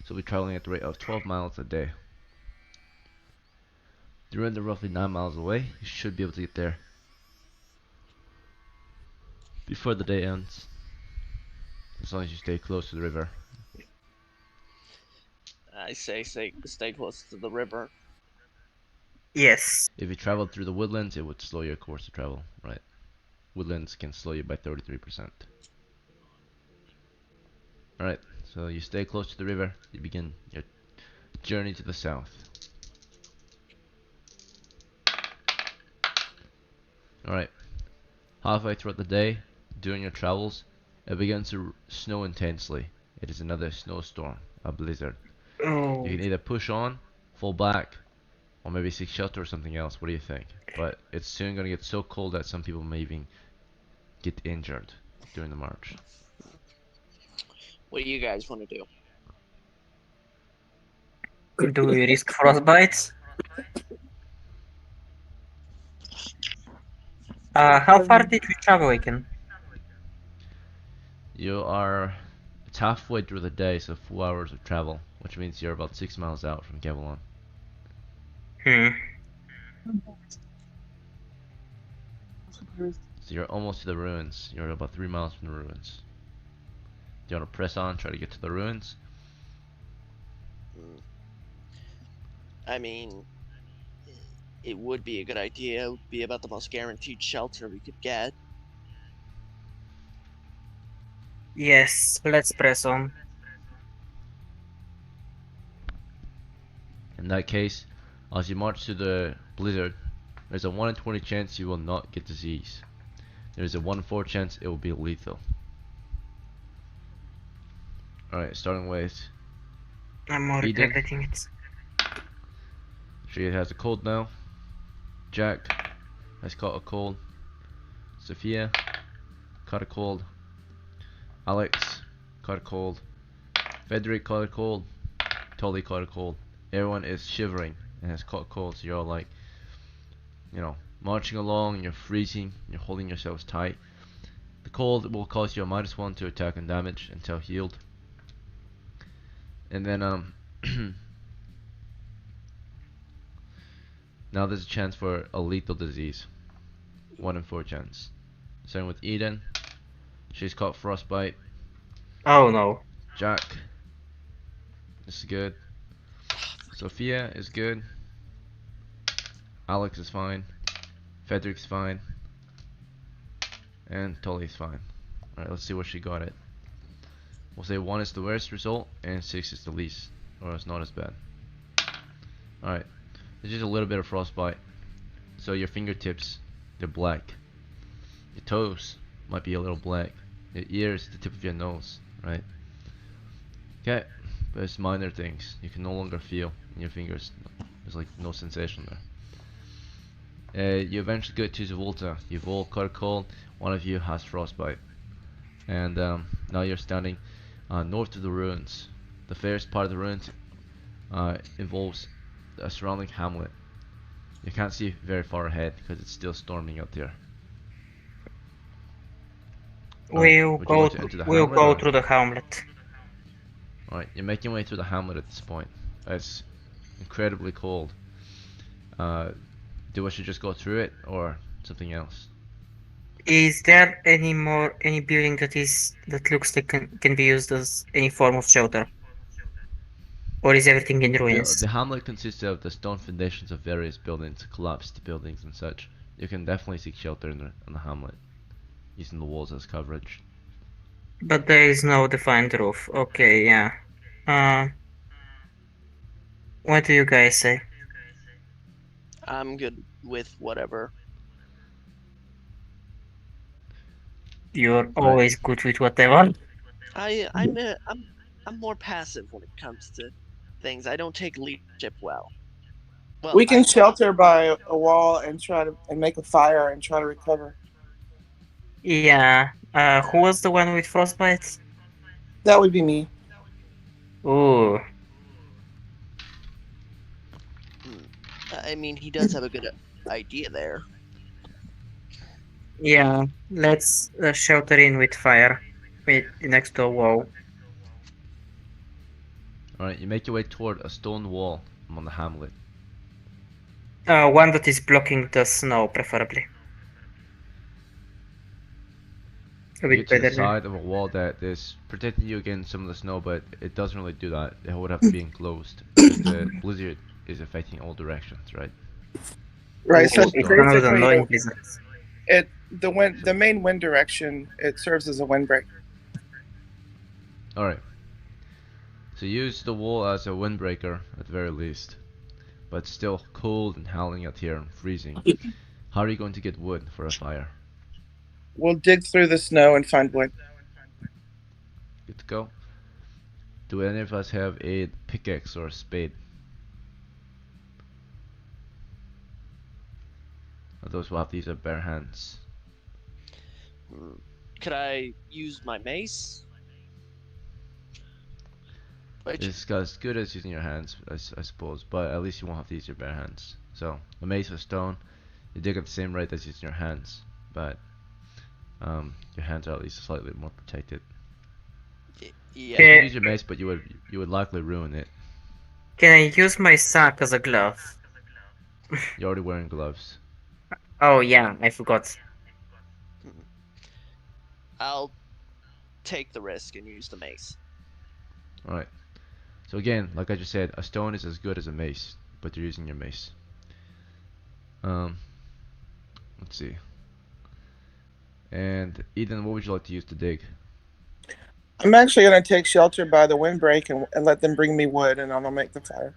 So we'll be traveling at the rate of 12 miles a day. The ruins are roughly 9 miles away. You should be able to get there before the day ends, as long as you stay close to the river. I say stay close to the river. Yes. If you traveled through the woodlands, it would slow your course of travel, right? Woodlands can slow you by 33%. Alright, so you stay close to the river, you begin your journey to the south. Alright, halfway throughout the day, during your travels, it begins to snow intensely. It is another snowstorm, a blizzard. Oh. You can either push on, fall back, or maybe seek shelter or something else. What do you think? But it's soon going to get so cold that some people may even get injured during the march. What do you guys want to do? Do we risk frostbites? How far did we travel again? It's halfway through the day, so 4 hours of travel, which means you're about 6 miles out from Gavelon. Hmm. So you're almost to the ruins. You're about 3 miles from the ruins. Do you want to press on, try to get to the ruins? I mean, it would be a good idea. It would be about the most guaranteed shelter we could get. Yes, let's press on. In that case, as you march through the blizzard, there's a 1 in 20 chance you will not get disease. There's a 1 in 4 chance it will be lethal. Alright, starting with I'm more Eden. regretting it. She has a cold now. Jack has caught a cold. Sophia caught a cold. Alex caught a cold. Frederick caught a cold. Tolly caught a cold. Everyone is shivering and has caught a cold, so you're all like, marching along and you're freezing, you're holding yourselves tight. The cold will cause you a -1 to attack and damage until healed. And then now there's a chance for a lethal disease. 1 in 4 chance. Same with Eden. She's caught frostbite. Oh no. Jack. This is good. Sophia is good. Alex is fine. Frederick's fine. And Tully's fine. Alright, let's see where she got it. We'll say 1 is the worst result and 6 is the least. Or it's not as bad. Alright. There's just a little bit of frostbite. So your fingertips, they're black. Your toes might be a little black. Your ears, the tip of your nose, right? Okay, but it's minor things. You can no longer feel in your fingers. There's like no sensation there. You eventually get to Zavolta. You've all caught a cold. One of you has frostbite. And now you're standing north of the ruins. The fairest part of the ruins involves a surrounding hamlet. You can't see very far ahead because it's still storming out there. We'll would you go. want to enter the We'll hamlet, go or- through the hamlet. Alright, you're making your way through the hamlet at this point. It's incredibly cold. Do I should just go through it or something else? Is there any building that looks like can be used as any form of shelter? Or is everything in ruins? The hamlet consists of the stone foundations of various buildings, collapsed buildings and such. You can definitely seek shelter in the hamlet, using the walls as coverage. But there is no defined roof. Okay, yeah. What do you guys say? I'm good with whatever. You're always good with whatever. I'm more passive when it comes to things. I don't take leadership well. Well, We can shelter by a wall and make a fire and try to recover. Yeah. Who was the one with frostbite? That would be me. Ooh. I mean, he does have a good idea there. Yeah. Let's shelter in with fire, next to a wall. Alright, you make your way toward a stone wall among the hamlet. One that is blocking the snow, preferably. A You bit get to the better. side of a wall that is protecting you against some of the snow, but it doesn't really do that. It would have to be enclosed because the blizzard is affecting all directions, right? Right. Oh, So All it's storms. one of the basically, annoying blizzards. the main wind direction, it serves as a windbreak. Alright. So use the wall as a windbreaker at the very least. But it's still cold and howling out here and freezing. How are you going to get wood for a fire? We'll dig through the snow and find wood. Good to go. Do any of us have a pickaxe or a spade? Or those who have these are bare hands. Could I use my mace? It's as good as using your hands, I suppose, but at least you won't have to use your bare hands. So, a mace or stone, you dig at the same rate as using your hands, but your hands are at least slightly more protected. Yeah. You can use your mace, but you would likely ruin it. Can I use my sack as a glove? You're already wearing gloves. Oh yeah, I forgot. I'll take the risk and use the mace. Alright. So again, like I just said, a stone is as good as a mace, but you're using your mace. Let's see. And Eden, what would you like to use to dig? I'm actually going to take shelter by the windbreak and let them bring me wood, and I'll make the fire.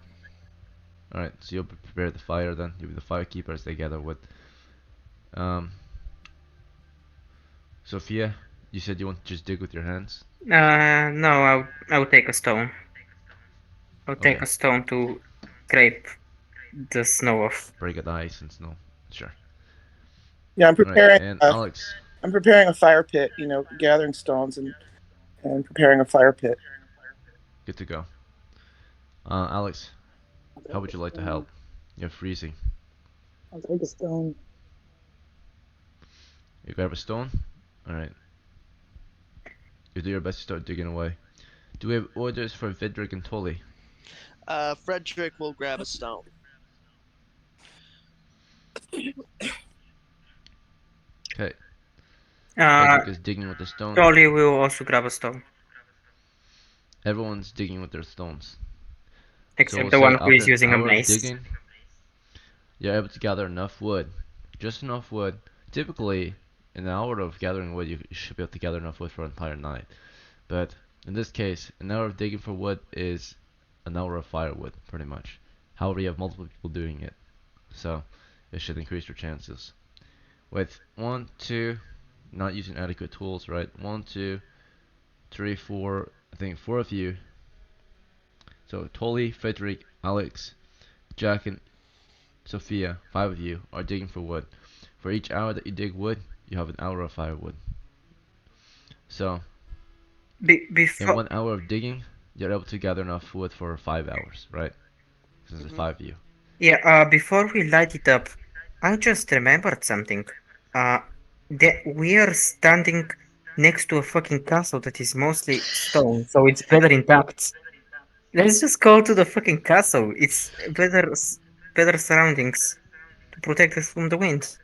Alright, so you'll prepare the fire then. You'll be the firekeeper as they gather wood. Sophia, you said you want to just dig with your hands? No, I'll take a stone. I'll take Okay. a stone to scrape the snow off. Break the ice and snow. Sure. Yeah, Alright, and Alex. I'm preparing a fire pit. Gathering stones and preparing a fire pit. Good to go. Alex, how would you like to help? You're freezing. I'll take a stone. You grab a stone? Alright. You do your best to start digging away. Do we have orders for Vidrick and Tully? Frederick will grab a stone. Okay. Frederick is digging with the stone. Dolly will also grab a stone. Everyone's digging with their stones. Except we'll the say one who after is an using a hour of mace. digging, you're able to gather enough wood. Just enough wood. Typically, in an hour of gathering wood, you should be able to gather enough wood for an entire night. But in this case, an hour of digging for wood is an hour of firewood, pretty much. However, you have multiple people doing it, so it should increase your chances. With 1, 2, not using adequate tools, right? 1, 2, 3, 4, I think 4 of you. So Tolly, Frederick, Alex, Jack, and Sophia, 5 of you, are digging for wood. For each hour that you dig wood, you have an hour of firewood. So, in 1 hour of digging, you're able to gather enough wood for 5 hours, right? Since there's 5 of you. Yeah, before we light it up, I just remembered something. We are standing next to a fucking castle that is mostly stone, so it's better intact. Let's just go to the fucking castle. It's better surroundings to protect us from the wind.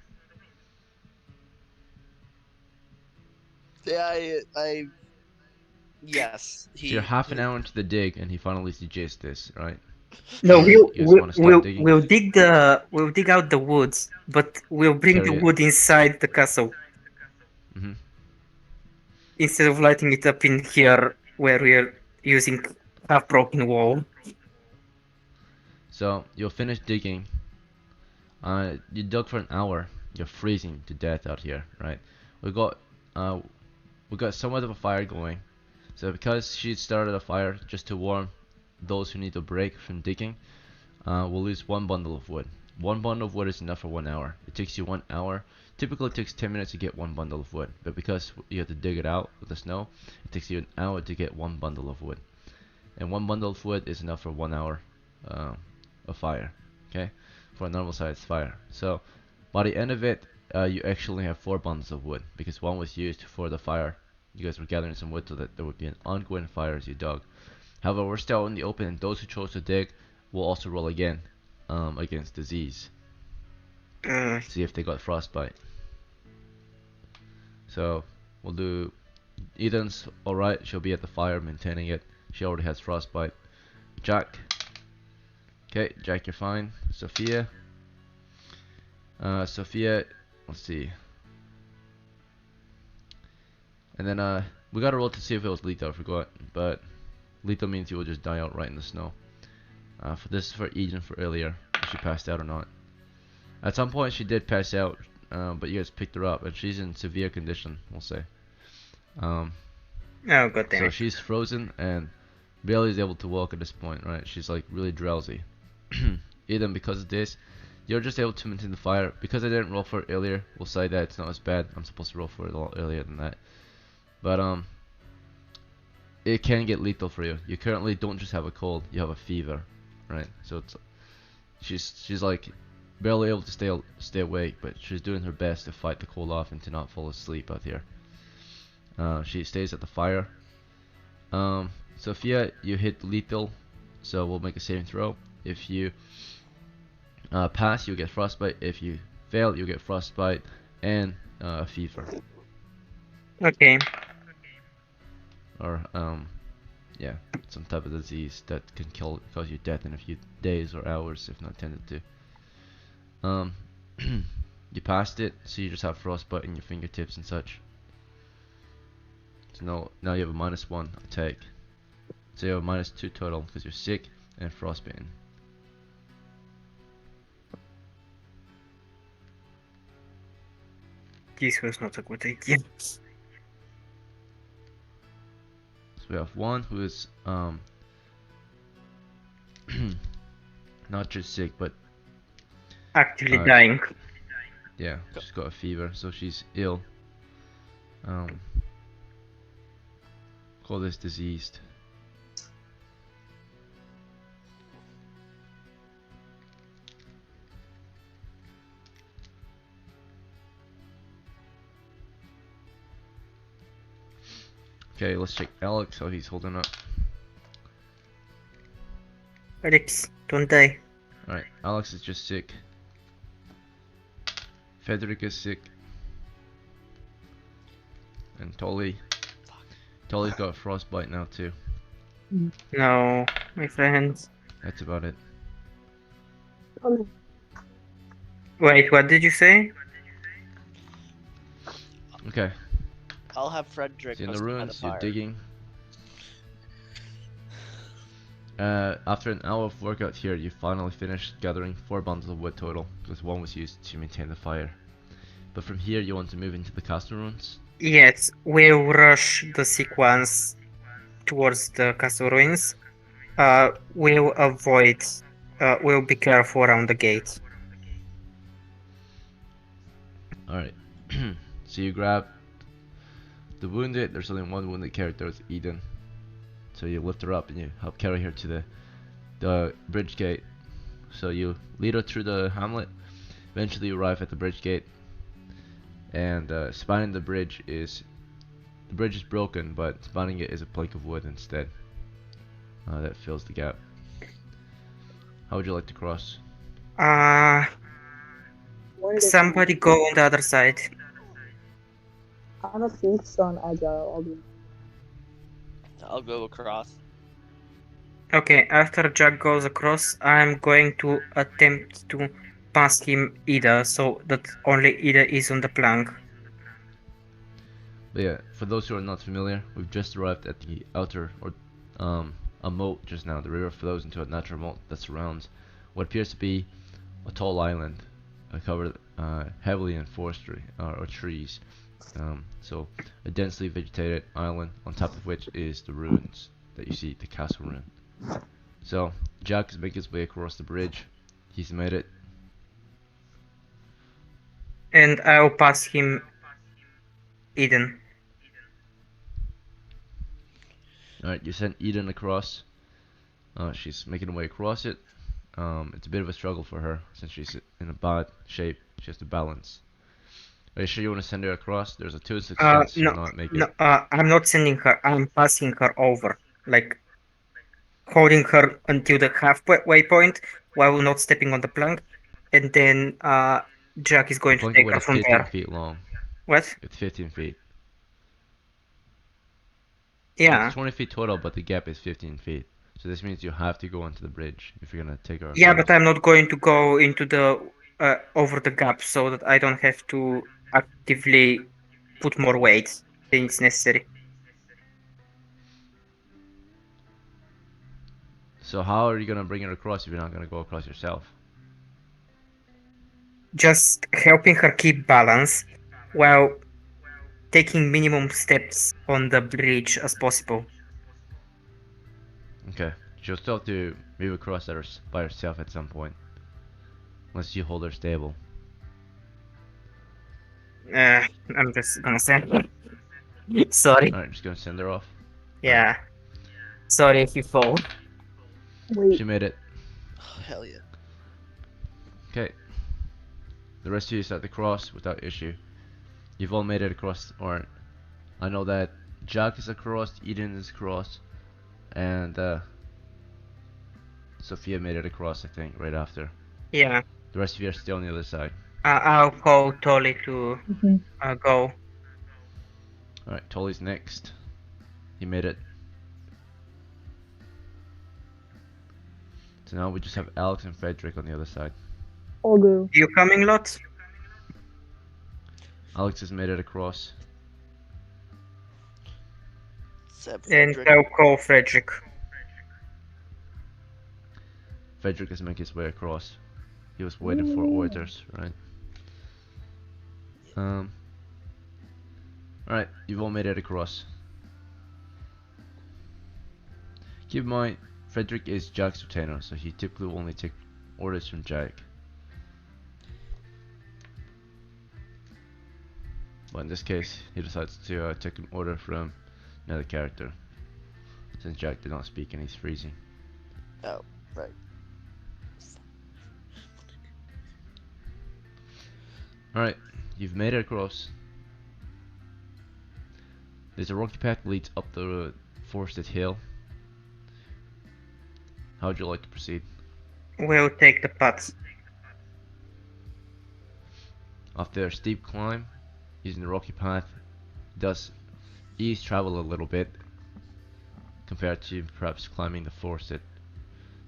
Yeah, yes. So you're half an hour into the dig, and he finally suggests this, right? No, You guys want to start digging? we'll dig out the woods, but we'll bring the Carry it. wood inside the castle Mm-hmm. instead of lighting it up in here where we're using half broken wall. So you'll finish digging. You dug for an hour. You're freezing to death out here, right? We got somewhat of a fire going. So because she started a fire just to warm those who need a break from digging, we'll lose 1 bundle of wood. 1 bundle of wood is enough for 1 hour. It takes you 1 hour. Typically it takes 10 minutes to get 1 bundle of wood, but because you have to dig it out with the snow, it takes you an hour to get 1 bundle of wood. And 1 bundle of wood is enough for 1 hour of fire, okay? For a normal sized fire. So by the end of it, you actually have 4 bundles of wood, because 1 was used for the fire. You guys were gathering some wood so that there would be an ongoing fire as you dug. However, we're still in the open, and those who chose to dig will also roll again against disease. See if they got frostbite. So we'll do Eden's alright, she'll be at the fire maintaining it. She already has frostbite. Jack. Okay, Jack, you're fine. Sophia. Sophia, let's see. And then we gotta roll to see if it was lethal, I forgot. But lethal means you will just die outright in the snow. For this is for Eden for earlier, if she passed out or not. At some point she did pass out, but you guys picked her up, and she's in severe condition, we'll say. Oh, god damn So it. she's frozen and barely is able to walk at this point, right? She's like really drowsy. Eden, because of this, you're just able to maintain the fire. Because I didn't roll for it earlier, we'll say that it's not as bad. I'm supposed to roll for it a lot earlier than that. But it can get lethal for you. You currently don't just have a cold, you have a fever, right? So it's she's like barely able to stay awake, but she's doing her best to fight the cold off and to not fall asleep out here. She stays at the fire. Sophia, you hit lethal, so we'll make a saving throw. If you pass, you get frostbite. If you fail, you get frostbite and a fever. Okay. Or yeah, some type of disease that can cause you death in a few days or hours if not tended to. You passed it, so you just have frostbite in your fingertips and such. So now you have a -1 attack. So you have a -2 total because you're sick and frostbitten. This was not a good idea. So we have one who is not just sick, but Actually dying. yeah, she's got a fever, so she's ill. Call this diseased. Okay, let's check Alex, how he's holding up. Alex, don't die. Alright, Alex is just sick. Frederick is sick. And Tolly's got frostbite now too. No, my friends. That's about it. Wait, what did you say? Okay, I'll have Frederick so in go the by ruins, fire. you're digging. After an hour of work out here, you finally finished gathering 4 bundles of wood total, because 1 was used to maintain the fire. But from here, you want to move into the castle ruins? Yes, we'll rush the sequence towards the castle ruins. We'll be careful around the gate. Alright, so you grab the wounded. There's only one wounded character, it's Eden. So you lift her up and you help carry her to the bridge gate. So you lead her through the hamlet. Eventually you arrive at the bridge gate. And spanning the bridge is broken, but spanning it is a plank of wood instead. That fills the gap. How would you like to cross? Somebody go on the other side. I'm a thief, so I'm agile. I'll go across. Okay, after Jack goes across, I'm going to attempt to pass him Ida, so that only Ida is on the plank. But yeah, for those who are not familiar, we've just arrived at the outer, or a moat just now. The river flows into a natural moat that surrounds what appears to be a tall island covered heavily in forestry or trees. So a densely vegetated island on top of which is the ruins that you see, the castle ruin. So Jack is making his way across the bridge. He's made it. And I'll pass him Eden. Alright, you send Eden across. She's making her way across it. It's a bit of a struggle for her since she's in a bad shape. She has to balance. Are you sure you want to send her across? There's a 2-6 chance she'll not make it. I'm not sending her. I'm passing her over, like holding her until the halfway point while not stepping on the plank, and then Jack is The going to planking take wood her is from 15 there. feet long. What? It's 15 feet. Yeah. It's 20 feet total, but the gap is 15 feet. So this means you have to go onto the bridge if you're gonna take her Yeah, across. but I'm not going to go into the over the gap so that I don't have to actively put more weight than it's necessary. So how are you gonna bring her across if you're not gonna go across yourself? Just helping her keep balance while taking minimum steps on the bridge as possible. Okay. She'll still have to move across by herself at some point. Unless you hold her stable. I'm just gonna say. Sorry. Alright, just gonna send her off. Yeah. Sorry if you fall. Wait, She made it. Oh, hell yeah. Okay. The rest of you start the cross without issue. You've all made it across, or I know that Jack is across, Eden is across, and Sophia made it across, I think, right after. Yeah. The rest of you are still on the other side. I'll call Tolly to mhm. go. Alright, Tolly's next. He made it. So now we just have Alex and Frederick on the other side. I'll go. You coming, Lot? Alex has made it across. Except And Frederick. I'll call Frederick. Frederick has made his way across. He was waiting for orders, right? Alright, you've all made it across. Keep in mind, Frederick is Jack's retainer, so he typically will only take orders from Jack. But in this case, he decides to take an order from another character, since Jack did not speak and he's freezing. Oh, right. Alright, you've made it across. There's a rocky path that leads up the forested hill. How would you like to proceed? We'll take the path. After a steep climb, using the rocky path, does ease travel a little bit compared to perhaps climbing the forested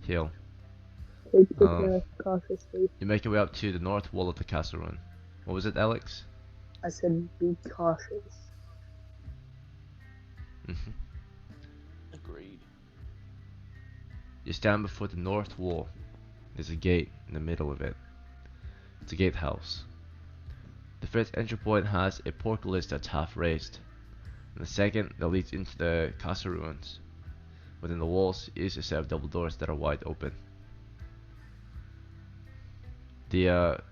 hill. Take the path cautiously. You make your way up to the north wall of the castle run. What was it, Alex? I said be cautious. Agreed. You stand before the north wall. There's a gate in the middle of it. It's a gatehouse. The first entry point has a portcullis that's half raised, and the second that leads into the castle ruins. Within the walls is a set of double doors that are wide open. The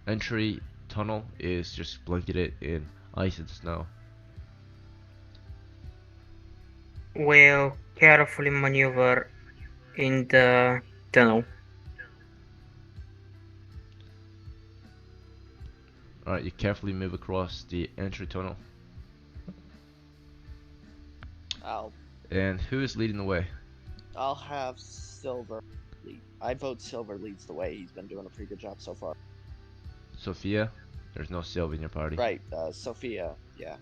entry tunnel is just blanketed in ice and snow. We'll carefully maneuver in the tunnel. Alright, you carefully move across the entry tunnel. And who is leading the way? I'll have Silver lead. I vote Silver leads the way. He's been doing a pretty good job so far. Sophia? There's no Sylvie in your party. Right, Sophia, yeah.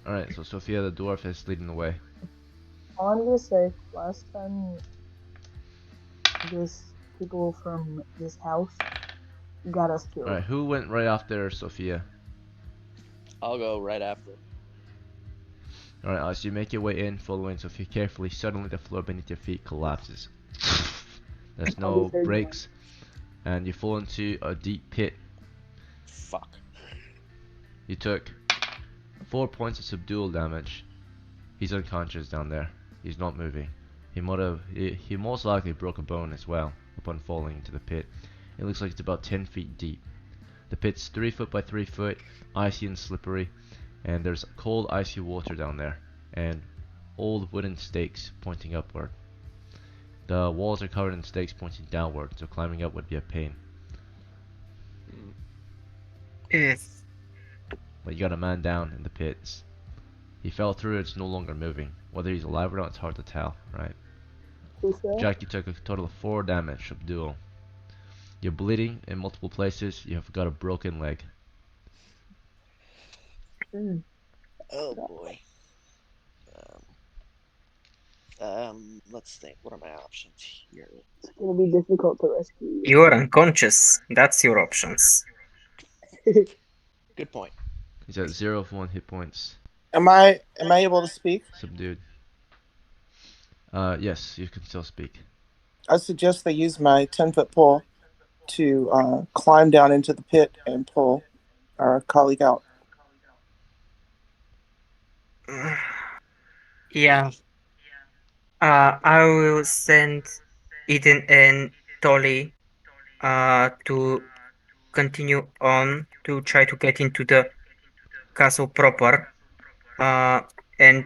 Alright, so Sophia the dwarf is leading the way. All I'm gonna say, last time this people from this house got us killed. Alright, who went right after Sophia? I'll go right after. Alright, as you make your way in, following Sophia carefully, suddenly the floor beneath your feet collapses. There's no breaks, and you fall into a deep pit. Fuck. You took 4 points of subdual damage. He's unconscious down there. He's not moving. He most likely broke a bone as well upon falling into the pit. It looks like it's about 10 feet deep. The pit's 3 foot by 3 foot, icy and slippery, and there's cold icy water down there, and old wooden stakes pointing upward. The walls are covered in stakes pointing downward, so climbing up would be a pain. Yes. But you got a man down in the pits. He fell through, it's no longer moving. Whether he's alive or not, it's hard to tell, right? Who fell? Jack, you took a total of 4 damage subdual. You're bleeding in multiple places. You have got a broken leg. Oh boy. Let's think. What are my options here? It's gonna be difficult to rescue you. You're unconscious. That's your options. Good point. He's at 0 of 1 hit points. Am I able to speak? Subdued. Yes, you can still speak. I suggest they use my 10-foot pole to climb down into the pit and pull our colleague out. Yeah. I will send Eden and Tolly to continue on to try to get into the castle proper uh, and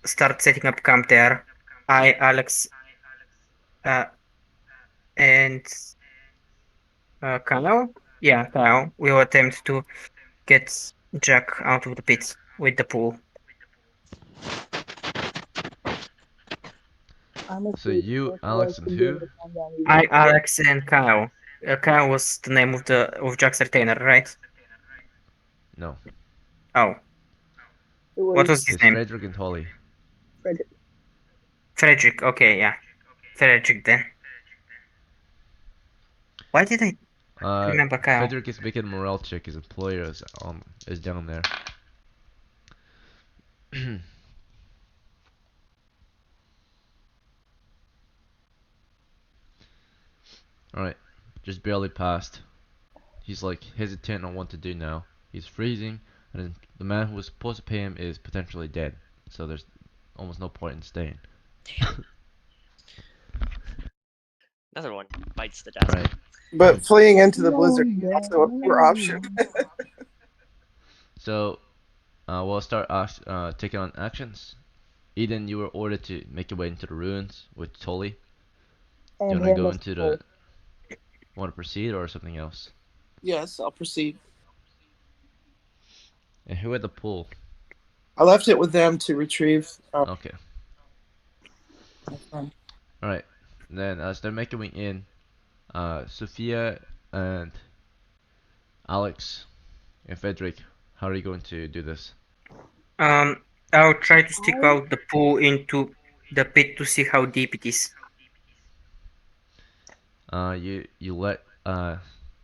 start setting up camp there. I, Alex, uh, and Kyle, yeah, Kyle, will attempt to get Jack out of the pit with the pool. I'm So asleep, you, therefore I Alex, and should be who? able to calm down easily. I, Alex, and Kyle. Kyle was the name of Jack's retainer, right? No. Oh, It what was was his It's name? Frederick and Holly. Frederick. Frederick. Okay, yeah, Frederick then. Why did I remember Kyle? Frederick is making a morale check. His employer is down there. Alright, just barely passed. He's like hesitant on what to do now. He's freezing, and the man who was supposed to pay him is potentially dead. So there's almost no point in staying. Another one bites the dust. Right. But fleeing into the No, blizzard is no, also a poor option. So we'll start taking on actions. Eden, you were ordered to make your way into the ruins with Tully. Do you and want to him go as into the pole. want to proceed or something else? Yes, I'll proceed. And who at the pool? I left it with them to retrieve. Okay. Alright. Then as they're making way in, Sophia and Alex and Frederick, how are you going to do this? I'll try to stick I out the pool into the pit to see how deep it is.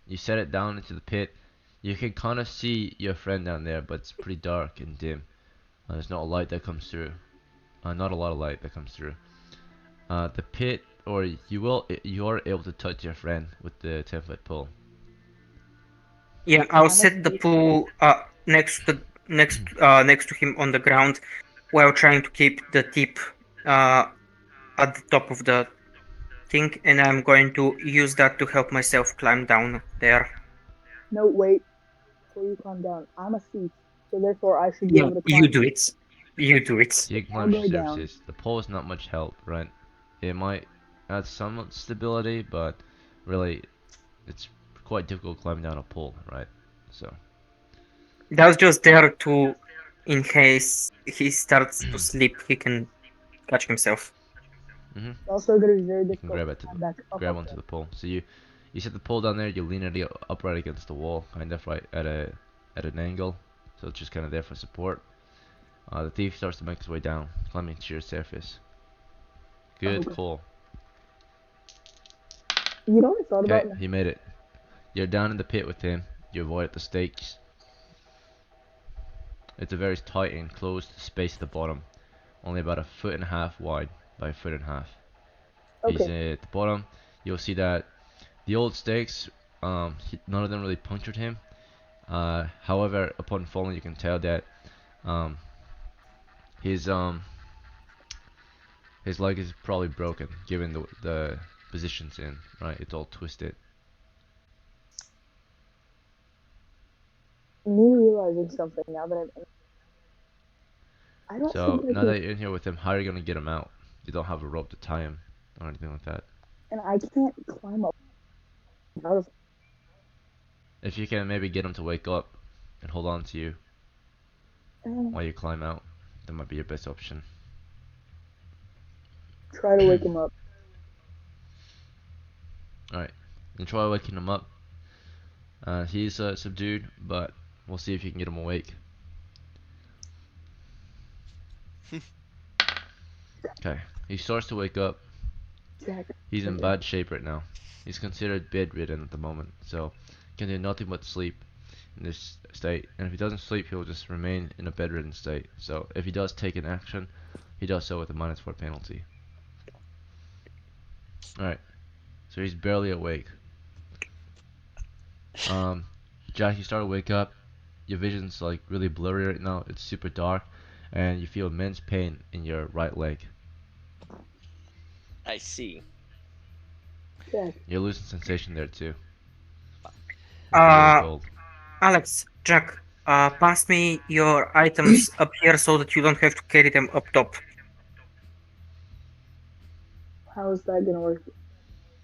You set it down into the pit. You can kind of see your friend down there, but it's pretty dark and dim. There's not a light that comes through. Not a lot of light that comes through. The pit, or you are able to touch your friend with the 10-foot pole. Yeah, I'll I'm set the asleep. pool next to him on the ground while trying to keep the tip uh at the top of the thing, and I'm going to use that to help myself climb down there. No, wait. Before you calm down, I'm a thief, so therefore I should be Yeah, able to you climb. do it. You do it. You can I'll climb go the down. surfaces. The pole is not much help, right? It might add some stability, but really, it's quite difficult climbing down a pole, right? So. That was just there to, in case he starts to sleep, he can catch himself. Mhm. It's also going to be very You can difficult grab to it to climb back grab up onto there. the pole. So you set the pole down there. You lean it upright against the wall, kind of right at an angle. So it's just kind of there for support. The thief starts to make his way down, climbing to your surface. Good Okay. call. You know what I thought Okay, about? he made it. You're down in the pit with him. You avoid the stakes. It's a very tight and closed space at the bottom, only about 1.5 feet wide by 1.5 feet. He's Okay. at the bottom. You'll see that the old stakes, none of them really punctured him. However, upon falling, you can tell that um, his his leg is probably broken, given the positions in. Right, it's all twisted. Me realizing something now that I don't think So I now can, that you're in here with him, how are you gonna get him out? You don't have a rope to tie him or anything like that. and I can't climb up out of. If you can maybe get him to wake up and hold on to you while you climb out, that might be your best option. Try to wake him up. Alright, and try waking him up. He's subdued, but we'll see if you can get him awake. Okay, he starts to wake up. Jack. He's in bad shape right now. He's considered bedridden at the moment, so can do nothing but sleep in this state. And if he doesn't sleep, he'll just remain in a bedridden state. So if he does take an action, he does so with a -4 penalty. Alright, so he's barely awake. Jack, you start to wake up. Your vision's like really blurry right now. It's super dark, and you feel immense pain in your right leg. I see. Jack. You're losing sensation there too. It's really cold. Alex, Jack, pass me your items up here so that you don't have to carry them up top. How is that gonna work?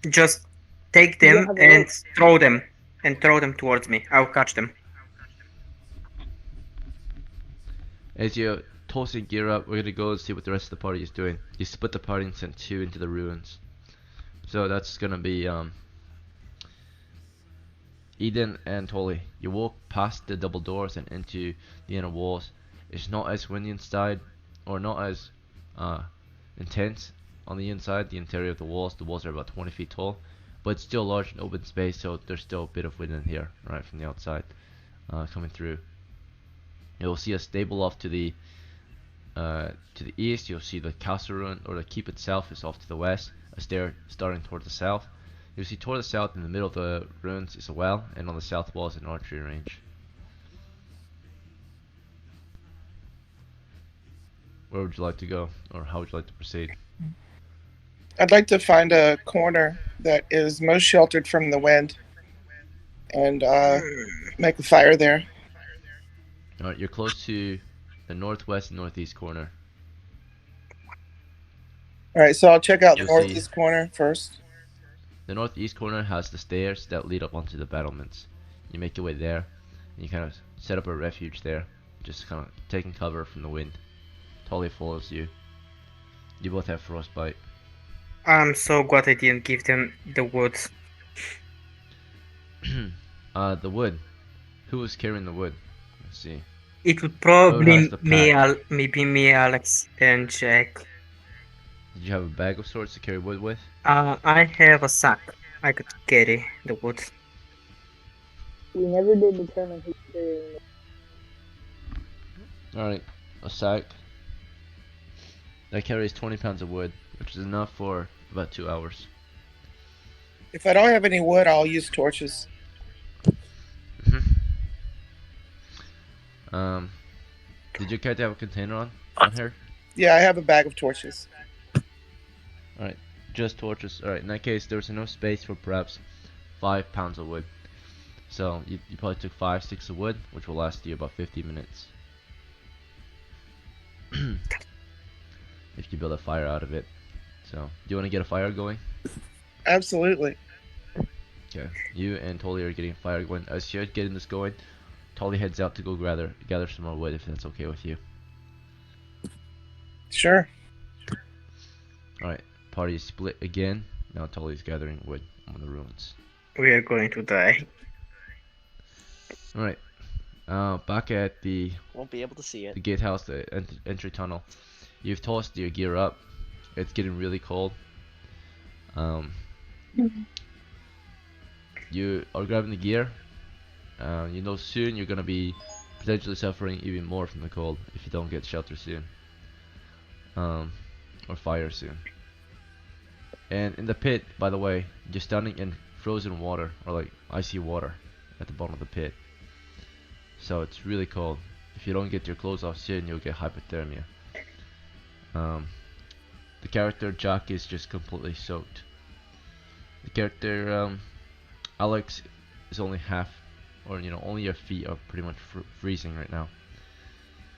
Just take You don't them have a and rope. throw them towards me. I'll catch them. As you tossing gear up, we're gonna go and see what the rest of the party is doing. You split the party and send 2 into the ruins. So that's gonna be Eden and Tolly. You walk past the double doors and into the inner walls. It's not as windy inside, or not as intense on the inside. The interior of the walls are about 20 feet tall, but it's still large and open space, so there's still a bit of wind in here, right from the outside, coming through. You'll see a stable off to the east. You'll see the castle ruin, or the keep itself is off to the west. A stair starting toward the south. You'll see toward the south, in the middle of the ruins, is a well, and on the south wall is an archery range. Where would you like to go, or how would you like to proceed? I'd like to find a corner that is most sheltered from the wind and make a fire there. Alright, you're close to the northwest and northeast corner. All right, so I'll check out the You'll see- northeast corner first. The northeast corner has the stairs that lead up onto the battlements. You make your way there, and you kind of set up a refuge there, just kind of taking cover from the wind. Tolly follows you. You both have frostbite. I'm so glad I didn't give them the wood. The wood. Who was carrying the wood? Let's see. It would Who probably has the pack? maybe me, Alex, and Jack. Did you have a bag of sorts to carry wood with? I have a sack. I could carry the wood. We never did determine who's carrying it. Alright, a sack. That carries 20 pounds of wood, which is enough for about 2 hours. If I don't have any wood, I'll use torches. Did your character have a container on her? Yeah, I have a bag of torches. Alright, just torches. Alright, in that case, there's enough space for perhaps 5 pounds of wood. So, you probably took 5 sticks of wood, which will last you about 50 minutes. If you build a fire out of it. So, do you want to get a fire going? Absolutely. Okay, you and Tolly are getting a fire going. As you're getting this going, Tolly heads out to go gather some more wood, if that's okay with you. Sure. Alright, party is split again. Now Tolly's gathering wood on the ruins. We are going to die. Alright, back at the Won't be able to see it. gatehouse, the entry tunnel. You've tossed your gear up. It's getting really cold. You are grabbing the gear. You know soon you're gonna be potentially suffering even more from the cold if you don't get shelter soon. Or fire soon. And in the pit, by the way, you're standing in frozen water, or like icy water at the bottom of the pit. So it's really cold. If you don't get your clothes off soon, you'll get hypothermia. The character Jack is just completely soaked. The character Alex is only half, or only your feet are pretty much freezing right now.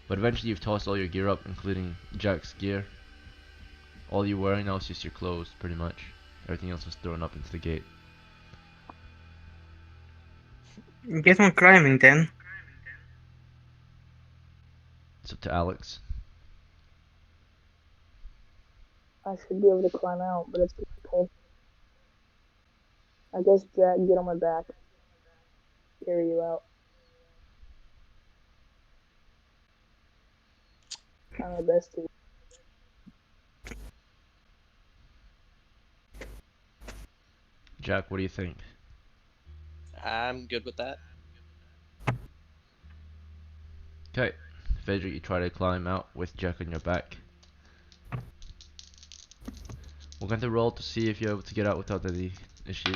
But eventually you've tossed all your gear up, including Jack's gear. All you're wearing now is just your clothes, pretty much. Everything else was thrown up into the gate. Get on climbing then. It's up to Alex. I should be able to climb out, but it's too cold. I guess Jack, get on my back, carry you out. Try my best to. Jack, what do you think? I'm good with that. Okay, Frederick, you try to climb out with Jack on your back. We're going to roll to see if you're able to get out without any issues.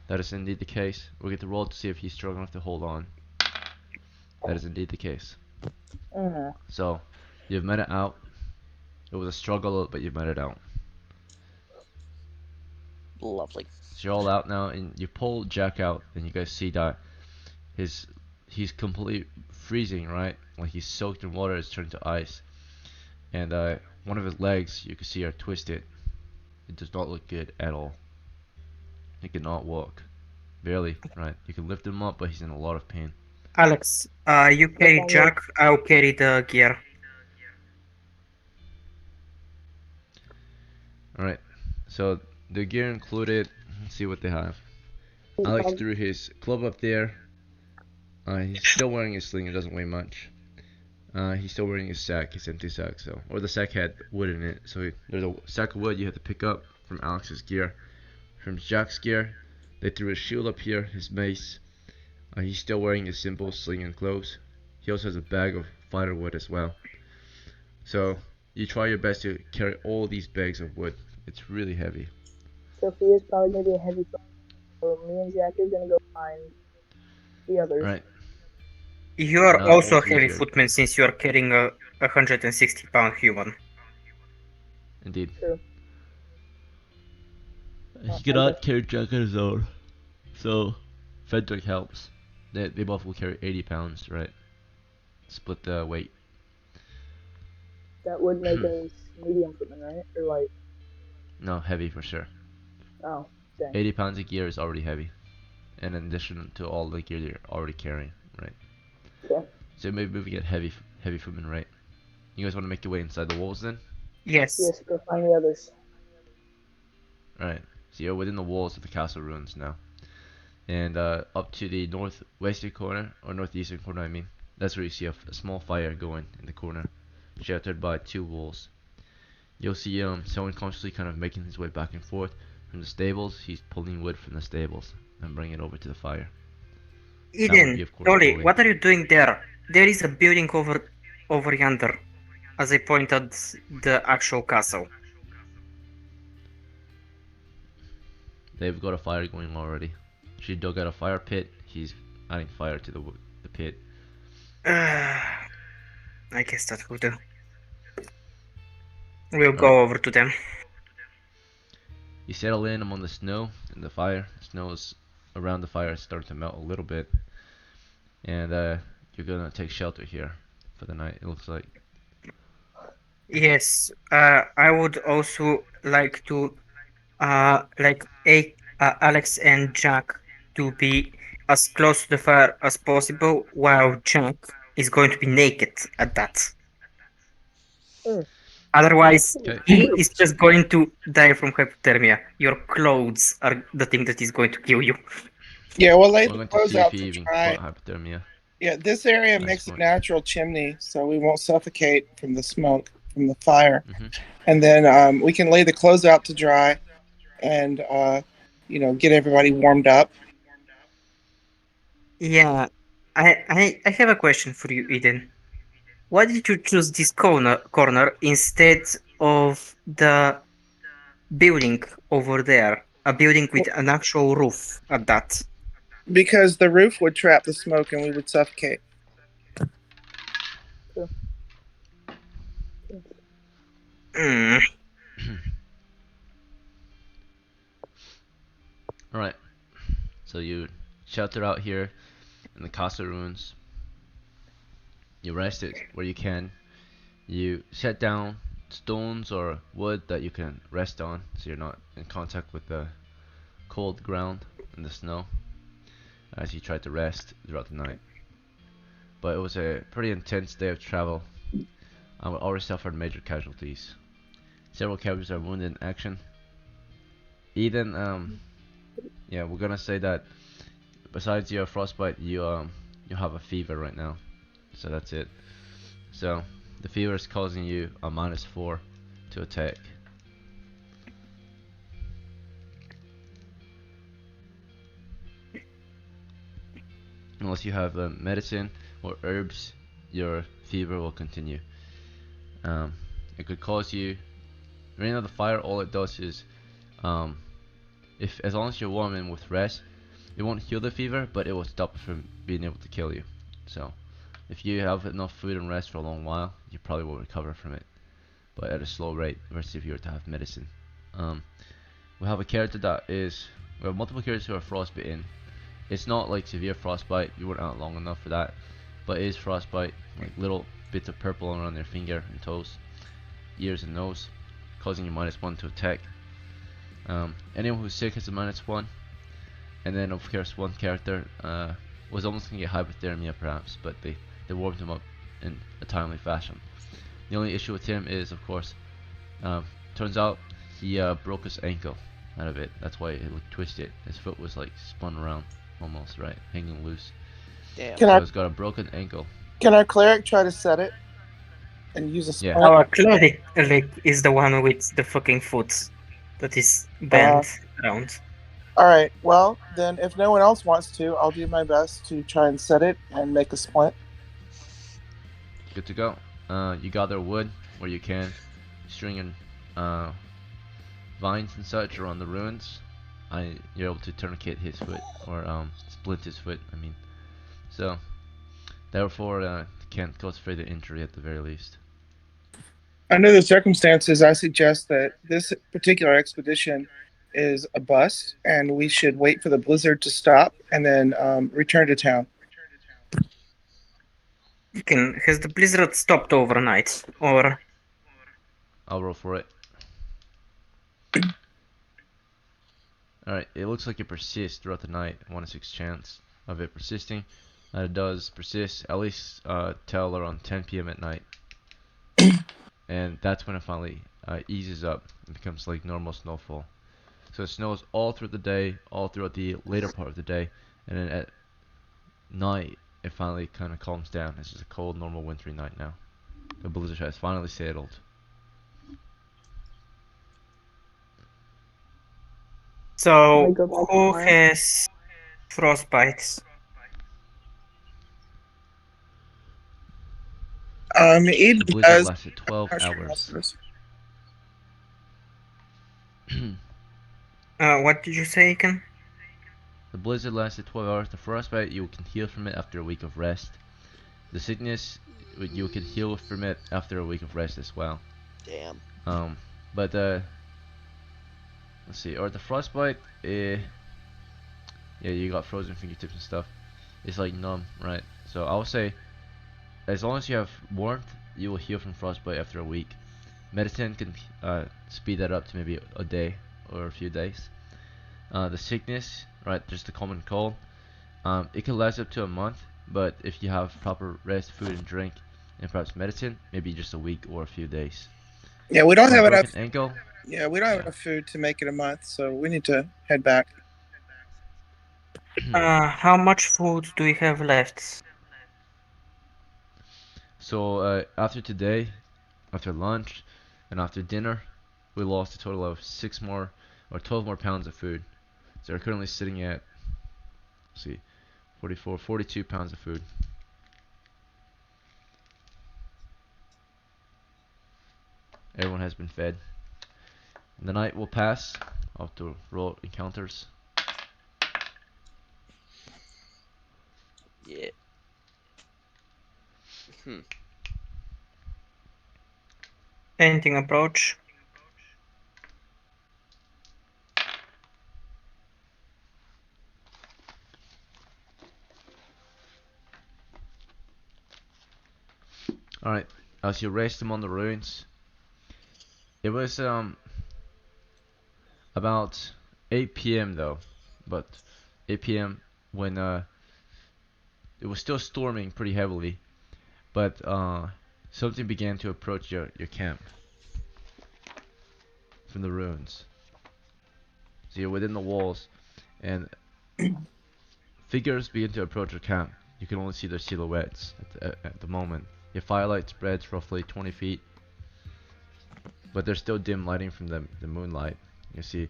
That is indeed the case. We're going to roll to see if he's strong enough to hold on. That is indeed the case. So, you've made it out. It was a struggle, but you've made it out. Lovely. So you're all out now, and you pull Jack out, and you guys see that he's completely freezing, right? Like he's soaked in water, it's turned to ice. And one of his legs, you can see, are twisted. It does not look good at all. He cannot walk. Barely, right? You can lift him up, but he's in a lot of pain. Alex, you carry Jack, I'll carry the gear. Alright, so the gear included, let's see what they have. Alex threw his club up there. He's still wearing his sling, it doesn't weigh much. He's still wearing his sack, his empty sack, or the sack had wood in it, so there's a sack of wood you have to pick up from Alex's gear. From Jack's gear, they threw his shield up here, his mace. He's still wearing his simple sling and clothes. He also has a bag of firewood as well. So you try your best to carry all these bags of wood. It's really heavy. Sophia's probably gonna be a heavy foot, so me and Jack are gonna go find the others. Right. You are Now also all a three of heavy you are- footman since you are carrying a 160-pound human. Indeed. True. He cannot carry Jack on his own. So Frederick helps. They both will carry 80 pounds, right? Split the weight. That would make us medium footmen, right? Or light? No, heavy for sure. Oh, dang. 80 pounds of gear is already heavy. And in addition to all the gear you're already carrying, right? Yeah. So maybe we get heavy footmen, right? You guys want to make your way inside the walls then? Yes. Yes, go find the others. Alright, so you're within the walls of the castle ruins now. And up to the northwestern corner, or northeastern corner I mean, that's where you see a small fire going in the corner, sheltered by two walls. You'll see someone consciously kind of making his way back and forth from the stables. He's pulling wood from the stables and bringing it over to the fire. That would Eden, be, of course, Dolly, Dolly. what are you doing there? There is a building over yonder, as I pointed the actual castle. They've got a fire going already. She dug out a fire pit. He's adding fire to the pit. I guess that will do. We'll go over to them. You settle in among the snow and the fire. The snow is around the fire is starting to melt a little bit. And you're gonna take shelter here for the night, it looks like. Yes, I would also like to, Alex and Jack to be as close to the fire as possible, while Jack is going to be naked at that. Otherwise, Okay. he is just going to die from hypothermia. Your clothes are the thing that is going to kill you. Yeah, we'll lay We're the going to clothes see if out he to even dry. caught hypothermia. Yeah, this area Nice makes a point. natural chimney, so we won't suffocate from the smoke from the fire. Mhm. And then we can lay the clothes out to dry, and get everybody warmed up. Yeah, I have a question for you, Eden. Why did you choose this corner instead of the building over there? A building with an actual roof at that. Because the roof would trap the smoke and we would suffocate. Mm. Alright. So you shelter out here in the castle ruins. You rest it where you can. You set down stones or wood that you can rest on so you're not in contact with the cold ground and the snow as you try to rest throughout the night. But it was a pretty intense day of travel. We already suffered major casualties. Several characters are wounded in action. Eden, yeah, we're gonna say that besides your frostbite, you have a fever right now. So that's it. So the fever is causing you a -4 to attack. Unless you have medicine or herbs, your fever will continue. Um, it could cause you. Rain of the fire. All it does is, um, if as long as you're warm and with rest, it won't heal the fever, but it will stop it from being able to kill you. So, if you have enough food and rest for a long while, you probably will recover from it, but at a slow rate versus if you were to have medicine. Um, we have a character that is. We have multiple characters who are frostbitten. It's not like severe frostbite. You weren't out long enough for that, but it is frostbite, like little bits of purple around their finger and toes, ears and nose, causing you -1 to attack. Anyone who's sick has a -1, and then of course one character was almost gonna get hypothermia perhaps, but they warmed him up in a timely fashion. The only issue with him is, of course, turns out he broke his ankle out of it. That's why it looked twisted. His foot was like spun around, almost right, hanging loose. Damn. Can So I he's got a broken ankle. can our cleric try to set it and use a Yeah. splint? Our cleric is the one with the fucking foot that is bent around. All right. Well, then if no one else wants to, I'll do my best to try and set it and make a splint. Good to go. You gather wood where you can, stringing vines and such around the ruins. You're able to tourniquet his foot, or splint his foot. I mean, so therefore can't cause further injury at the very least. Under the circumstances, I suggest that this particular expedition is a bust, and we should wait for the blizzard to stop and then return to town. Has the blizzard stopped overnight, or I'll roll for it. Alright, it looks like it persists throughout the night. 1 in 6 chance of it persisting. It does persist at least till around 10 p.m. at night. And that's when it finally eases up and becomes like normal snowfall. So it snows all through the day, all throughout the later part of the day, and then at night it finally kind of calms down. It's just a cold, normal wintry night now. The blizzard has finally settled. so Wake up who tomorrow. has frostbites? Eden The blizzard does. lasted 12 I'm sure hours. most What did you say, Ken? The blizzard lasted 12 hours. The frostbite, you can heal from it after a week of rest. The sickness, you can heal from it after a week of rest as well. Damn. But let's see. Or the frostbite, yeah, you got frozen fingertips and stuff. It's like numb, right? So I would say, as long as you have warmth, you will heal from frostbite after a week. Medicine can speed that up to maybe a day or a few days. The sickness, right, just the common cold, it can last up to a month, but if you have proper rest, food and drink, and perhaps medicine, maybe just a week or a few days. Yeah, we don't For a have broken enough. ankle, Yeah, we don't have yeah. enough food to make it a month, so we need to head back. How much food do we have left? So after today, after lunch, and after dinner, we lost a total of 12 more pounds of food. So we're currently sitting at, let's see, 44, 42 pounds of food. Everyone has been fed. The night will pass. I'll have to roll encounters. Yeah. Anything approach? Alright, as you rest among the ruins, it was about 8 p.m. though, but 8 p.m. when it was still storming pretty heavily, but something began to approach your camp from the ruins. So you're within the walls, and figures begin to approach your camp. You can only see their silhouettes at the moment. Your firelight spreads roughly 20 feet, but there's still dim lighting from the moonlight. You see,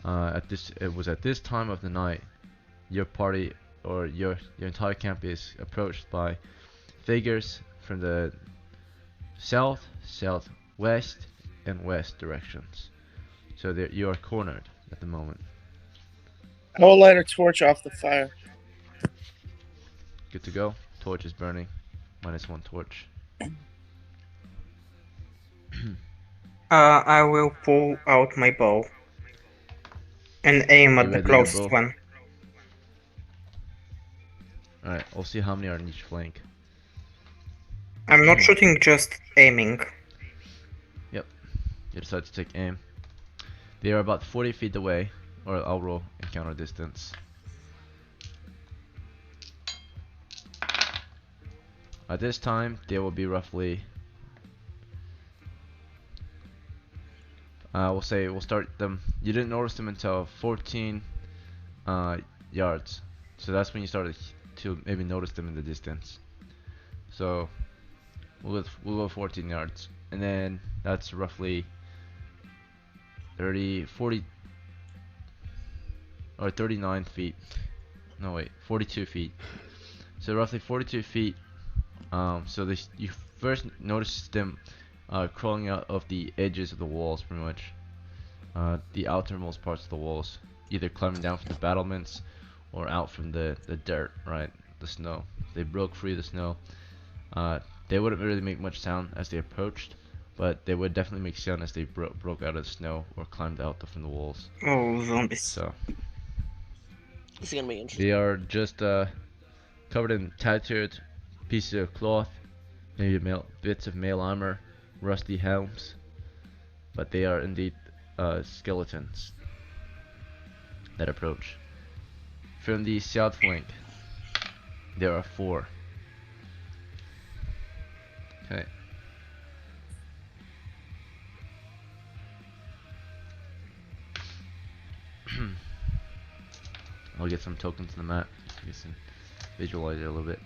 it was at this time of the night your party or your entire camp is approached by figures from the south, southwest, and west directions. So you are cornered at the moment. I will light a torch off the fire. Good to go. Torch is burning. -1 torch. I will pull out my bow and aim You at the ready your closest bow? one. Alright, I'll see how many are in each flank. I'm not shooting, just aiming. Yep. You decide to take aim. They are about 40 feet away, or I'll roll encounter distance. At this time, they will be roughly. We'll say we'll start them. You didn't notice them until 14 yards, so that's when you started to maybe notice them in the distance. So we'll go 14 yards, and then that's roughly 30, 40, or 39 feet. No wait, 42 feet. So roughly 42 feet. So you first notice them crawling out of the edges of the walls, pretty much. The outermost parts of the walls, either climbing down from the battlements or out from the dirt, right? The snow. They broke free of the snow. They wouldn't really make much sound as they approached, but they would definitely make sound as they broke out of the snow or climbed out from the walls. Oh, zombies. So This is gonna be interesting. they are just covered in tattered pieces of cloth, maybe bits of mail armor, rusty helms, but they are indeed skeletons that approach. From the south flank, there are 4. Okay. I'll get some tokens on the map so you can visualize it a little bit.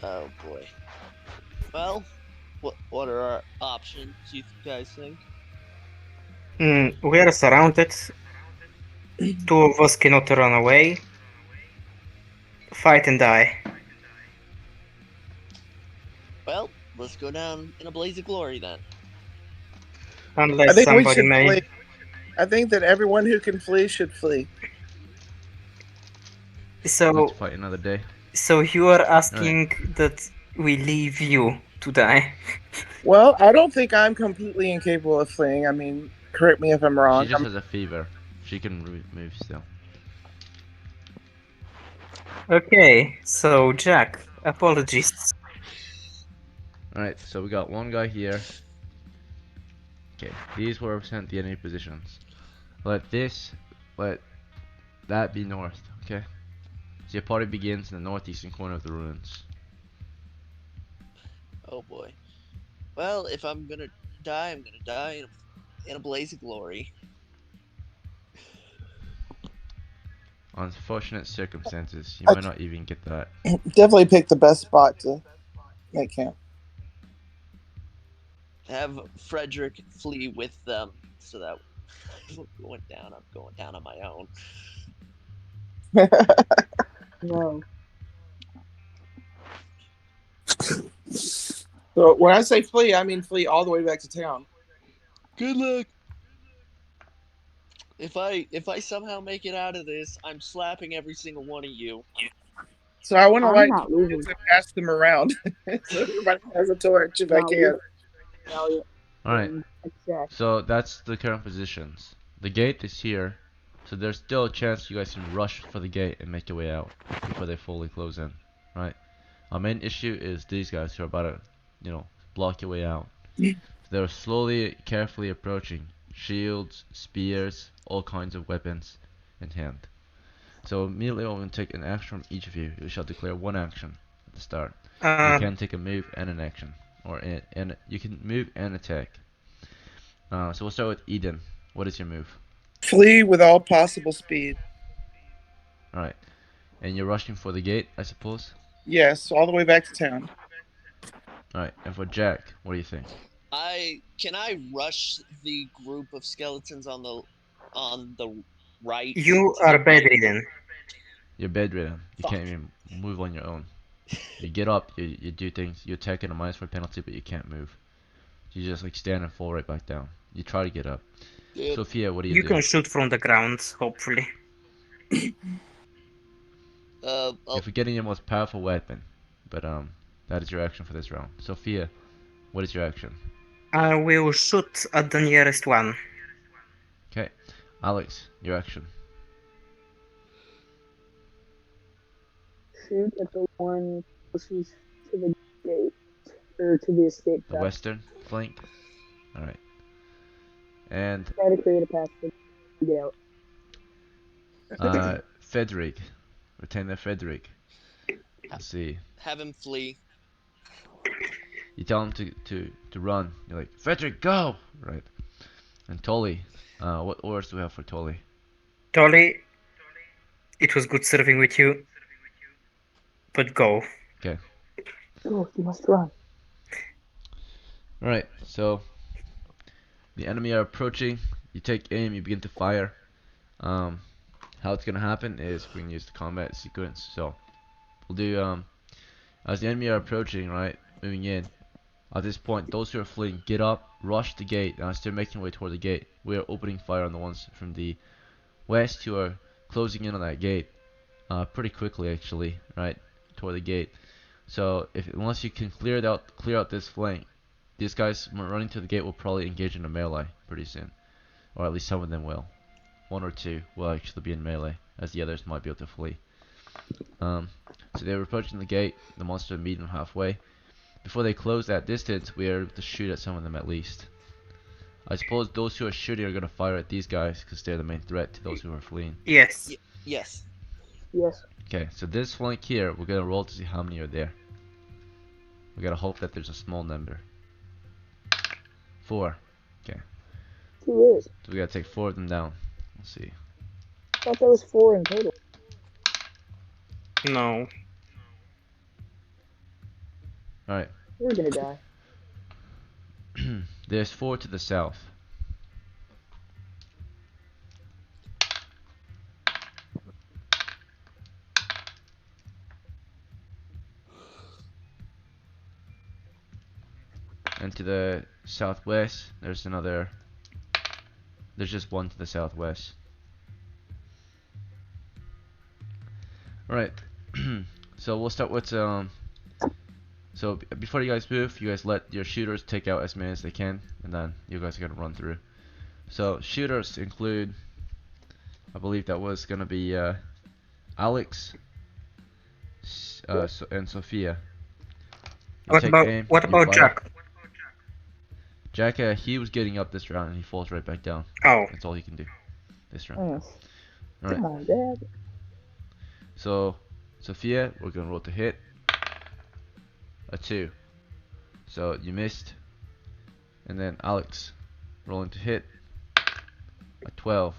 Oh boy. Well, what are our options? You guys think? We are surrounded. 2 of us cannot run away. Fight and die. Well, let's go down in a blaze of glory then. Unless I think we somebody should may. flee. I think that everyone who can flee should flee. Let's So, fight another day. so you are asking that we leave you to die? Well, I don't think I'm completely incapable of fleeing. I mean, correct me if I'm wrong. She just has a fever. She can move still. Okay, so Jack, apologies. Alright, so we got one guy here. Okay, these will represent the enemy positions. Let that be north, okay? So your party begins in the northeastern corner of the ruins. Oh boy. Well, if I'm gonna die, I'm gonna die in a blaze of glory. Unfortunate circumstances, you I- might not even get that. Definitely pick the best spot to make camp. Have Frederick flee with them so that I'm going down on my own. No. So when I say flee, I mean flee all the way back to town. Good luck. If I somehow make it out of this, I'm slapping every single one of you. So I want to I'm light not torches leaving. and pass them around, so everybody has a torch if I Not can. leaving. Elliot. Alright, Exactly. so that's the current positions. The gate is here, so there's still a chance you guys can rush for the gate and make your way out before they fully close in, right? Our main issue is these guys who are about to, block your way out. They're slowly, carefully approaching. Shields, spears, all kinds of weapons in hand. So immediately I'm going to take an action from each of you. You shall declare one action at the start. You can take a move and an action, or you can move and attack. So we'll start with Eden. What is your move? Flee with all possible speed. Alright. And you're rushing for the gate, I suppose? Yes, all the way back to town. Alright, and for Jack, what do you think? Can I rush the group of skeletons on the right? You to are get my- bedridden. You're bedridden. You Fuck. can't even move on your own. You get up, you do things, you attack in a minus 4 penalty, but you can't move. You just like stand and fall right back down. You try to get up. Good. Sophia, what do you You do? can shoot from the ground, hopefully. I'll, You're forgetting your most powerful weapon, but that is your action for this round. Sophia, what is your action? I will shoot at the nearest one. Okay, Alex, your action. Shoot at the one closest to the gate or to the escape The path. western flank. All right, and Try to create a path to get out. Frederick, Lieutenant Frederick. Let's see. have him flee. You tell him to run. You're like, Frederick, go! Right. And Tolly, what orders do we have for Tolly? Tolly, it was good serving with you, but go. Okay. Go, you must run. Alright, so the enemy are approaching. You take aim, you begin to fire. How it's gonna happen is we're gonna use the combat sequence. So we'll do as the enemy are approaching, right, moving in. At this point, those who are fleeing, get up, rush the gate, and as they're making their way toward the gate, we are opening fire on the ones from the west who are closing in on that gate, pretty quickly actually, right, toward the gate. So unless you can clear out this flank, these guys running to the gate will probably engage in a melee pretty soon, or at least some of them will. One or two will actually be in melee, as the others might be able to flee. So they were approaching the gate. The monster meet them halfway. Before they close that distance, we are able to shoot at some of them at least. I suppose those who are shooting are going to fire at these guys because they're the main threat to those who are fleeing. Yes. Yes. Yes. Okay, so this flank here, we're going to roll to see how many are there. We got to hope that there's a small number. 4. Who is? So we got to take 4 of them down. Let's see. I thought there was 4 in total. No. Alright. We're gonna die. There's 4 to the south. And to the southwest, there's just 1 to the southwest. Alright, so we'll start with, so before you guys move, you guys let your shooters take out as many as they can, and then you guys are gonna run through. So shooters include, I believe that was gonna be, Alex, and Sophia. You take aim, What you about fire. Jack? Jack, he was getting up this round and he falls right back down. Oh. That's all he can do this round. Yes. Alright, Come on, Dad. so Sophia, we're gonna roll to hit. A 2. So you missed. And then Alex, rolling to hit. A 12.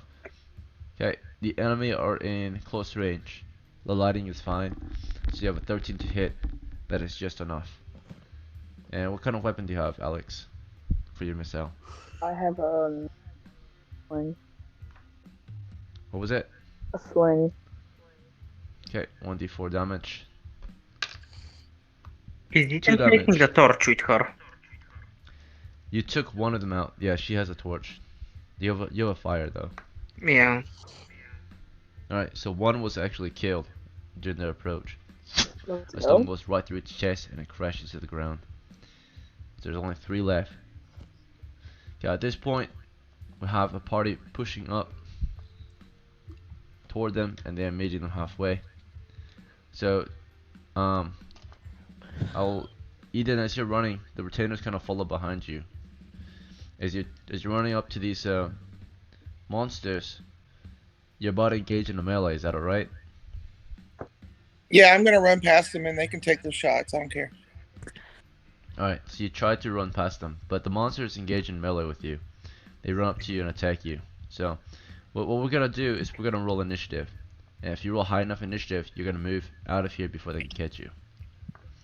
Okay, the enemy are in close range. The lighting is fine. So you have a 13 to hit. That is just enough. And what kind of weapon do you have, Alex, for your missile? I have sling. What was it? A sling. Okay, 1d4 damage. Is it 2 taking damage. the torch with her? You took one of them out. Yeah, she has a torch. You have a fire though. Yeah. Alright, so one was actually killed during their approach. Let's A stone go. goes right through its chest and it crashes to the ground. So there's only 3 left. Okay, at this point, we have a party pushing up toward them and they're meeting them halfway. So, Eden, as you're running, the retainers kind of follow behind you. As you're running up to these monsters, you're about to engage in a melee. Is that alright? Yeah, I'm gonna run past them and they can take their shots. I don't care. Alright, so you try to run past them, but the monsters engage in melee with you. They run up to you and attack you. So, What we're gonna do is we're gonna roll initiative. And if you roll high enough initiative, you're gonna move out of here before they can catch you.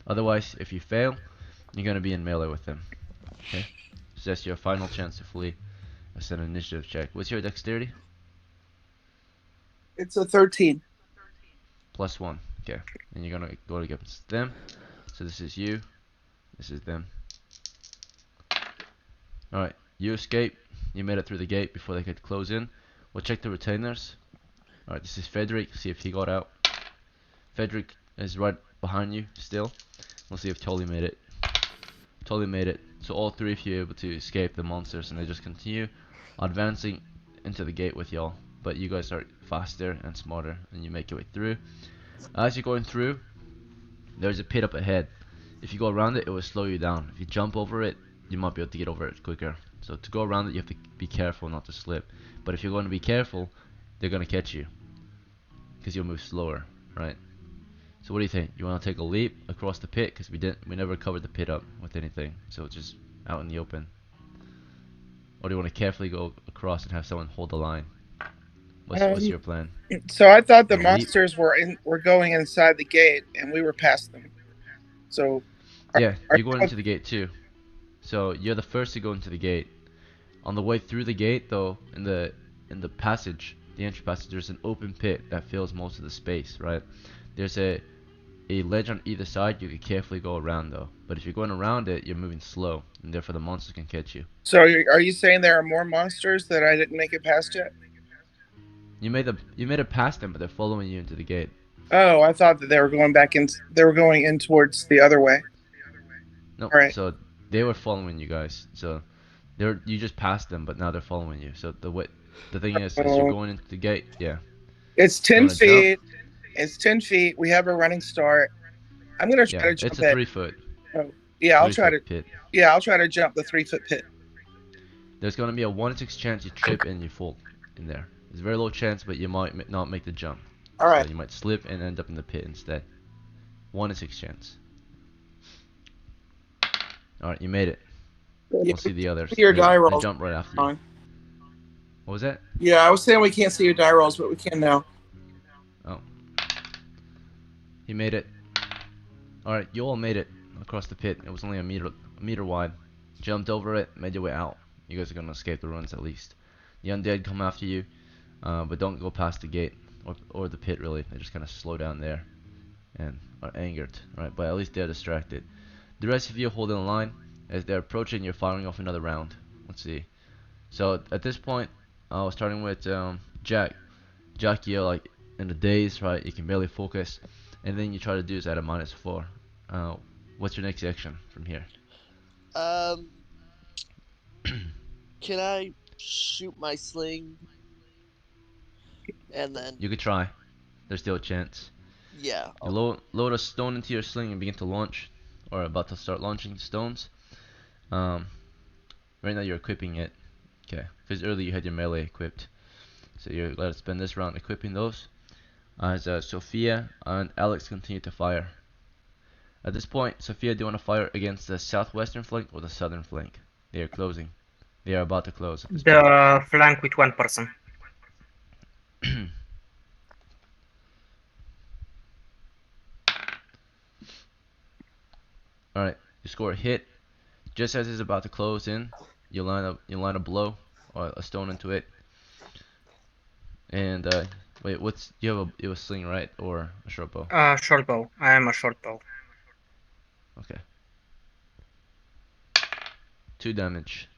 Otherwise, if you fail, you're gonna be in melee with them. Okay? So that's your final chance to flee. That's an initiative check. What's your dexterity? It's a 13. +1. Okay. And you're gonna go against them. So this is you. This is them. Alright. You escape. You made it through the gate before they could close in. We'll check the retainers. Alright, this is Frederick. See if he got out. Frederick is right behind you still. We'll see if Tully made it. Tully made it. So all three of you are able to escape the monsters, and they just continue advancing into the gate with y'all. But you guys are faster and smarter, and you make your way through. As you're going through, there's a pit up ahead. If you go around it, it will slow you down. If you jump over it, you might be able to get over it quicker. So to go around it, you have to be careful not to slip. But if you're going to be careful, they're going to catch you, because you'll move slower, right? So what do you think? You want to take a leap across the pit? Because we never covered the pit up with anything, so it's just out in the open. Or do you want to carefully go across and have someone hold the line? What's your plan? So I thought the Wanna leap? monsters were going inside the gate, and we were past them. So Yeah, you're going into the gate too. So you're the first to go into the gate. On the way through the gate, though, in the passage, the entry passage, there's an open pit that fills most of the space, right? There's a ledge on either side. You can carefully go around though. But if you're going around it, you're moving slow, and therefore the monsters can catch you. So are you saying there are more monsters that I didn't make it past yet? You made it past them, but they're following you into the gate. Oh, I thought that they were going back in. They were going in towards the other way. No, Right. so they were following you guys. So you just passed them, but now they're following you. So the thing is you're going into the gate. Yeah. It's You 10 wanna jump? feet. It's 10 feet. We have a running start. I'm gonna try Yeah, to jump it's a it. 3 foot. Yeah, I'll try 3 to. foot pit. Yeah, I'll try to jump the 3-foot pit. There's gonna be a 1 in 6 chance you trip and you fall in there. It's a very low chance, but you might not make the jump. All right. So you might slip and end up in the pit instead. 1 in 6 chance. Alright, you made it. We'll see the others. Your They die rolls. jump right after you. Fine. What was that? Yeah, I was saying we can't see your die rolls, but we can now. Oh. He made it. Alright, you all made it across the pit. It was only a meter wide. Jumped over it, made your way out. You guys are gonna escape the ruins at least. The undead come after you, but don't go past the gate or the pit really. They just kind of slow down there and are angered, right? But at least they're distracted. The rest of you hold in line. As they're approaching, you're firing off another round. Let's see. So at this point, starting with Jack. Jack, you're like in a daze, right? You can barely focus. Anything you try to do is at a -4. What's your next action from here? Can I shoot my sling? And then, You could try. There's still a chance. yeah. You load a stone into your sling and begin to launch, or about to start launching stones. Right now you're equipping it. Okay, because earlier you had your melee equipped. So you're glad to spend this round equipping those. As Sophia and Alex continue to fire. At this point, Sophia, do you want to fire against the southwestern flank or the southern flank? They are closing. They are about to close. At this point. The flank with one person. Alright, you score a hit. Just as it's about to close in, you line a blow or a stone into it. And wait, you have a sling, right? Or a short bow? Short bow. I am a short bow. Okay. 2 damage.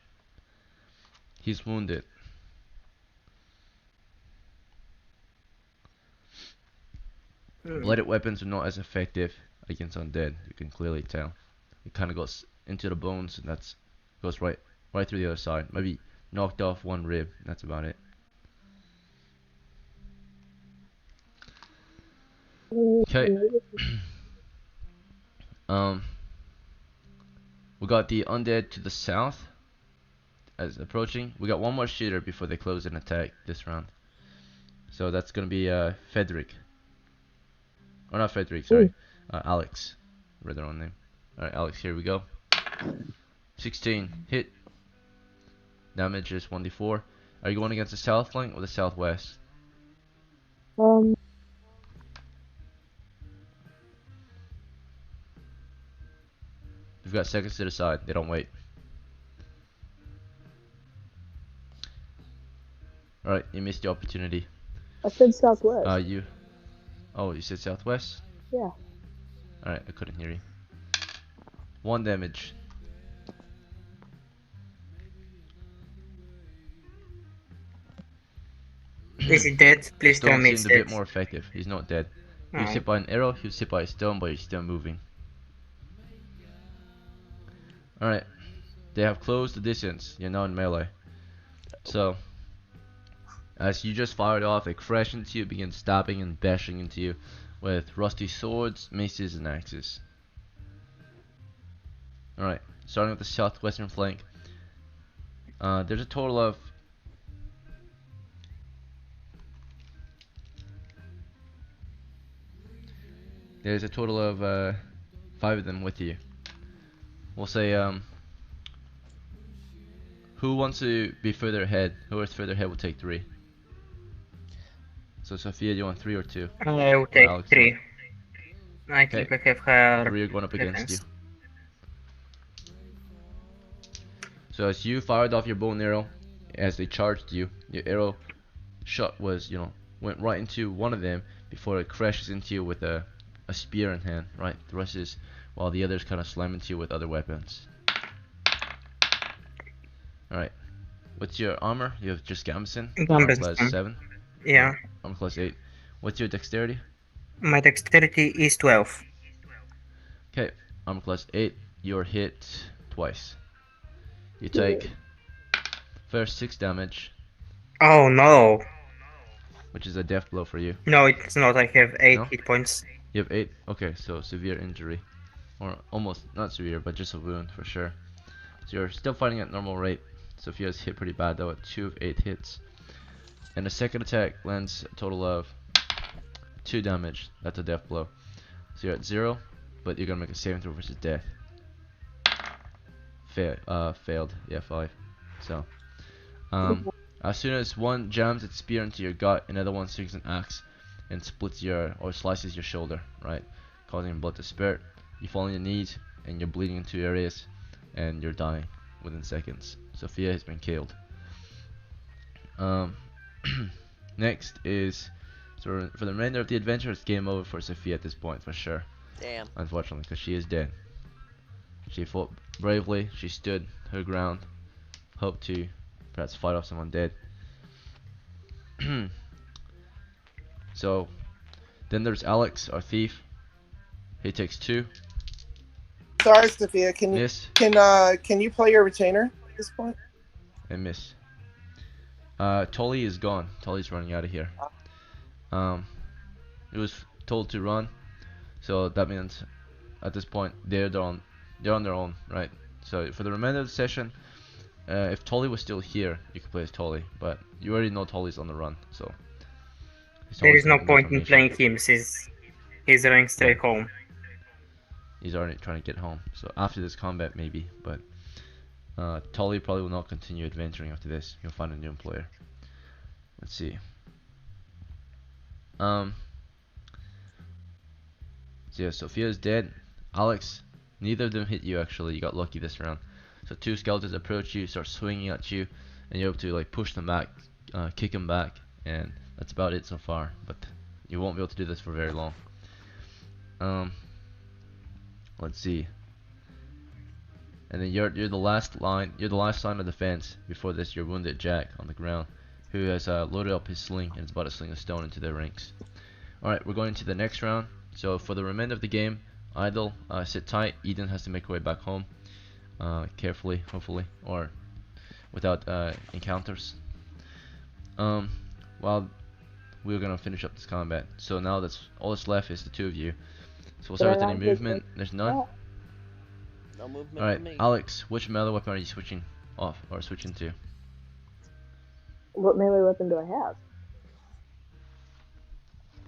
He's wounded. Bladed weapons are not as effective against undead. You can clearly tell. It kind of goes into the bones, and goes right through the other side. Maybe knocked off 1 rib. That's about it. Okay. We got the undead to the south as approaching. We got 1 more shooter before they close and attack this round. So that's gonna be Frederick. Or not Frederick, sorry. Alex. Read their own name. Alright, Alex, here we go. 16 hit. Damage is 1d4. Are you going against the south flank or the southwest? Um, You've got seconds to decide. They don't wait. Alright, you missed the opportunity. I said southwest. You. Oh, you said southwest? Yeah. Alright, I couldn't hear you. 1 damage. Is he dead? Please tell Stone me seemed he's a dead. bit more effective. He's not dead. He was Oh. hit by an arrow, he was hit by a stone, but he's still moving. Alright. They have closed the distance. You're now in melee. So, as you just fired off, they crash into you, begin stabbing and bashing into you with rusty swords, maces, and axes. Alright, starting with the southwestern flank. There's a total of There's a total of 5 of them with you. We'll say who wants to be further ahead? Who is further ahead will take 3. So Sophia, do you want 3 or 2? I will Or take Alex, 3. I Okay. think I have her 3 are going up against you. defense. So as you fired off your bow and arrow, as they charged you, your arrow shot was, went right into one of them before it crashes into you with a spear in hand, right? Thrusts, while the others kind of slam into you with other weapons. Alright. What's your armor? You have just Gambeson. Armor class 7. Yeah. Armor class 8. What's your dexterity? My dexterity is 12. Okay. Armor class 8. You're hit twice. You take first 6 damage, Oh no. which is a death blow for you. No, it's not. I have 8 No? hit points. You have 8? Okay, so severe injury. Or almost, not severe, but just a wound for sure. So you're still fighting at normal rate. Sophia's hit pretty bad though at 2 of 8 hits. And the second attack lands a total of 2 damage. That's a death blow. So you're at 0, but you're gonna make a saving throw versus death. Failed. Yeah, 5. So, as soon as one jams its spear into your gut, another one swings an axe and splits or slices your shoulder, right? Causing blood to spurt. You fall on your knees and you're bleeding in 2 areas and you're dying within seconds. Sophia has been killed. Next is, so for the remainder of the adventure, it's game over for Sophia at this point for sure. Damn. Unfortunately, because she is dead. She fought bravely, she stood her ground, hoped to perhaps fight off someone dead. So, then there's Alex, our thief. He takes 2. Sorry, Sophia. Miss Can you play your retainer at this point? and miss. Tully is gone. Tully's running out of here. He was told to run, so that means at this point they're on their own, right? So for the remainder of the session, if Tully was still here, you could play as Tully, but you already know Tully's on the run, so There is no point in playing him since he's running straight home. He's already trying to get home. So after this combat, maybe, but Tully probably will not continue adventuring after this. He'll find a new employer. Let's see. So yeah, Sophia's dead. Alex, neither of them hit you actually. You got lucky this round. So 2 skeletons approach you, start swinging at you, and you're able to like push them back, kick them back, and that's about it so far. But you won't be able to do this for very long. Let's see. And then you're the last line. You're the last line of defense. Before this, you're wounded Jack on the ground, who has loaded up his sling and is about to sling a stone into their ranks. All right, we're going to the next round. So for the remainder of the game, idle, sit tight. Eden has to make her way back home, carefully, hopefully, or without encounters. While we're gonna finish up this combat. So now that's all that's left is the 2 of you. So we'll start with any movement. There's none. No movement All right, for me. Alex, which melee weapon are you switching off or switching to? What melee weapon do I have?